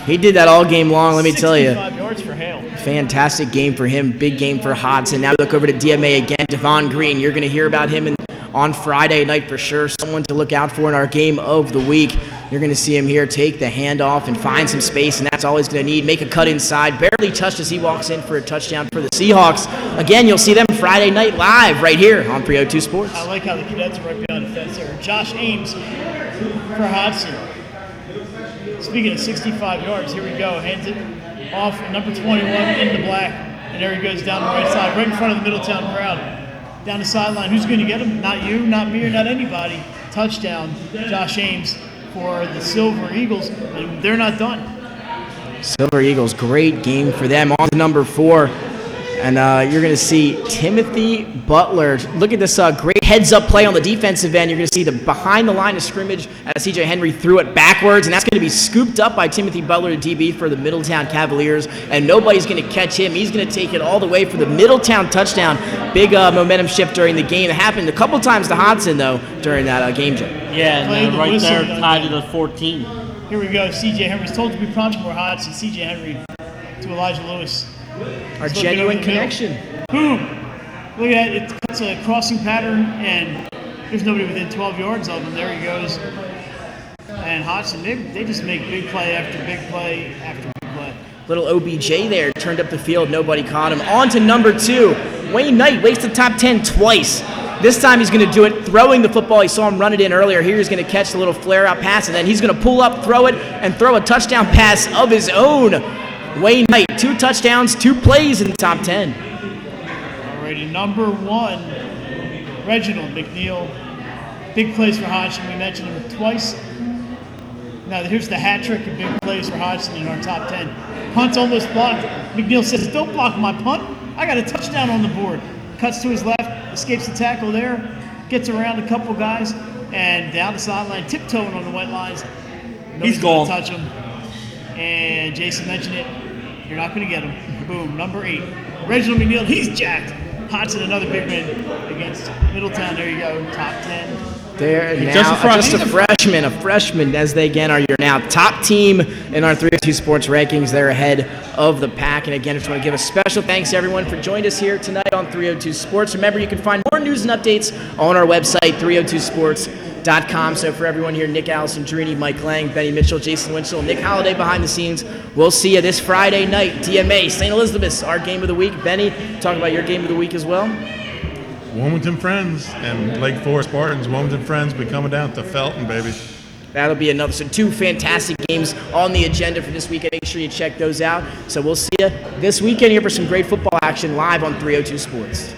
He did that all game long, let me tell you. 65 yards for Hale. Fantastic game for him. Big game for Hodson. Now look over to DMA again. Devon Green. You're going to hear about him on Friday night for sure. Someone to look out for in our game of the week. You're going to see him here take the handoff and find some space, and that's all he's going to need. Make a cut inside. Barely touched as he walks in for a touchdown for the Seahawks. Again, you'll see them Friday night live right here on 302 Sports. I like how the cadets are right behind the fence there. Josh Ames for Hodson. Speaking of 65 yards, here we go. Hands it off, number 21 in the black. And there he goes down the right side, right in front of the Middletown crowd. Down the sideline. Who's going to get him? Not you, not me, or not anybody. Touchdown, Josh Ames for the Silver Eagles. And they're not done. Silver Eagles, great game for them. On to number 4. And you're going to see Timothy Butler. Look at this great heads-up play on the defensive end. You're going to see the behind the line of scrimmage as C.J. Henry threw it backwards, and that's going to be scooped up by Timothy Butler, the DB for the Middletown Cavaliers, and nobody's going to catch him. He's going to take it all the way for the Middletown touchdown. Big momentum shift during the game. It happened a couple times to Hodson, though, during that game, Jay. Yeah, and then right there, tied it at 14. Here we go. C.J. Henry's told to be Pronchmore Hodson. C.J. Henry to Elijah Lewis. Our genuine connection. Boom! Look at that. It's a crossing pattern, and there's nobody within 12 yards of him. There he goes. And Hodson, they just make big play after big play after big play. Little OBJ there, turned up the field. Nobody caught him. On to number 2. Wayne Knight makes the top 10 twice. This time he's going to do it throwing the football. He saw him run it in earlier. Here he's going to catch the little flare-out pass, and then he's going to pull up, throw it, and throw a touchdown pass of his own. Wayne Knight, 2 touchdowns, 2 plays in the top 10. Alrighty, number 1, Reginald McNeil. Big plays for Hodgson. We mentioned him twice. Now here's the hat trick of big plays for Hodgson in our top 10. Punt's almost blocked. McNeil says, "Don't block my punt. I got a touchdown on the board." Cuts to his left, escapes the tackle there, gets around a couple guys, and down the sideline, tiptoeing on the white lines. He's gone. Touch him. And Jason mentioned it. You're not going to get him. Boom. Number 8. Reginald McNeil. He's jacked. Hodgson, another big win against Middletown. There you go. Top 10. There now, just a freshman as they again are your now top team in our 302 Sports rankings. They're ahead of the pack. And again, I just want to give a special thanks to everyone for joining us here tonight on 302 Sports. Remember, you can find more news and updates on our website, 302sports.com. So for everyone here, Nick Alessandrini, Mike Lang, Benny Mitchell, Jason Winchell, Nick Holliday behind the scenes. We'll see you this Friday night. DMA, St. Elizabeth's, our game of the week. Benny, talk about your game of the week as well. Wilmington Friends and Lake Forest Spartans. Wilmington Friends be coming down to Felton, baby. That'll be another. So 2 fantastic games on the agenda for this weekend. Make sure you check those out. So we'll see you this weekend here for some great football action live on 302 Sports.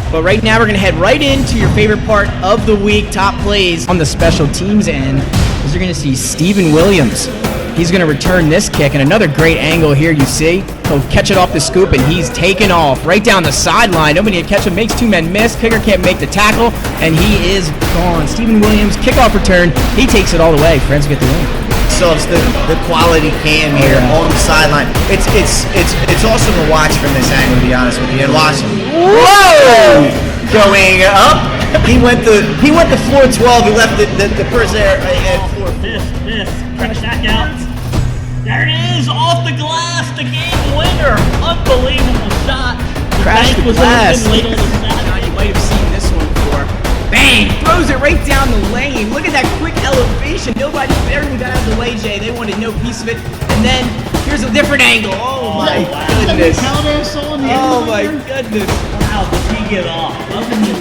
But right now we're going to head right into your favorite part of the week, top plays on the special teams end. As you're going to see Steven Williams. He's going to return this kick, and another great angle here you see. He'll catch it off the scoop, and he's taken off right down the sideline. Nobody can catch him, makes 2 men miss. Kicker can't make the tackle, and he is gone. Steven Williams, kickoff return. He takes it all the way. Friends get the win. So it's the quality cam here on the sideline. It's awesome to watch from this angle, to be honest with you. And watch him. Whoa! Going up. He went to 412. He left the person there at 4. Miss. Crash back out. There it is, off the glass, the game winner. Unbelievable shot. Crash the glass. Late on the shot. You might have seen this one before. Bang! Throws it right down the lane. Look at that quick elevation. Nobody barely got out of the way, Jay. They wanted no piece of it. And then here's a different angle. Oh my goodness. Oh my goodness. Wow, does he get off. Nothing you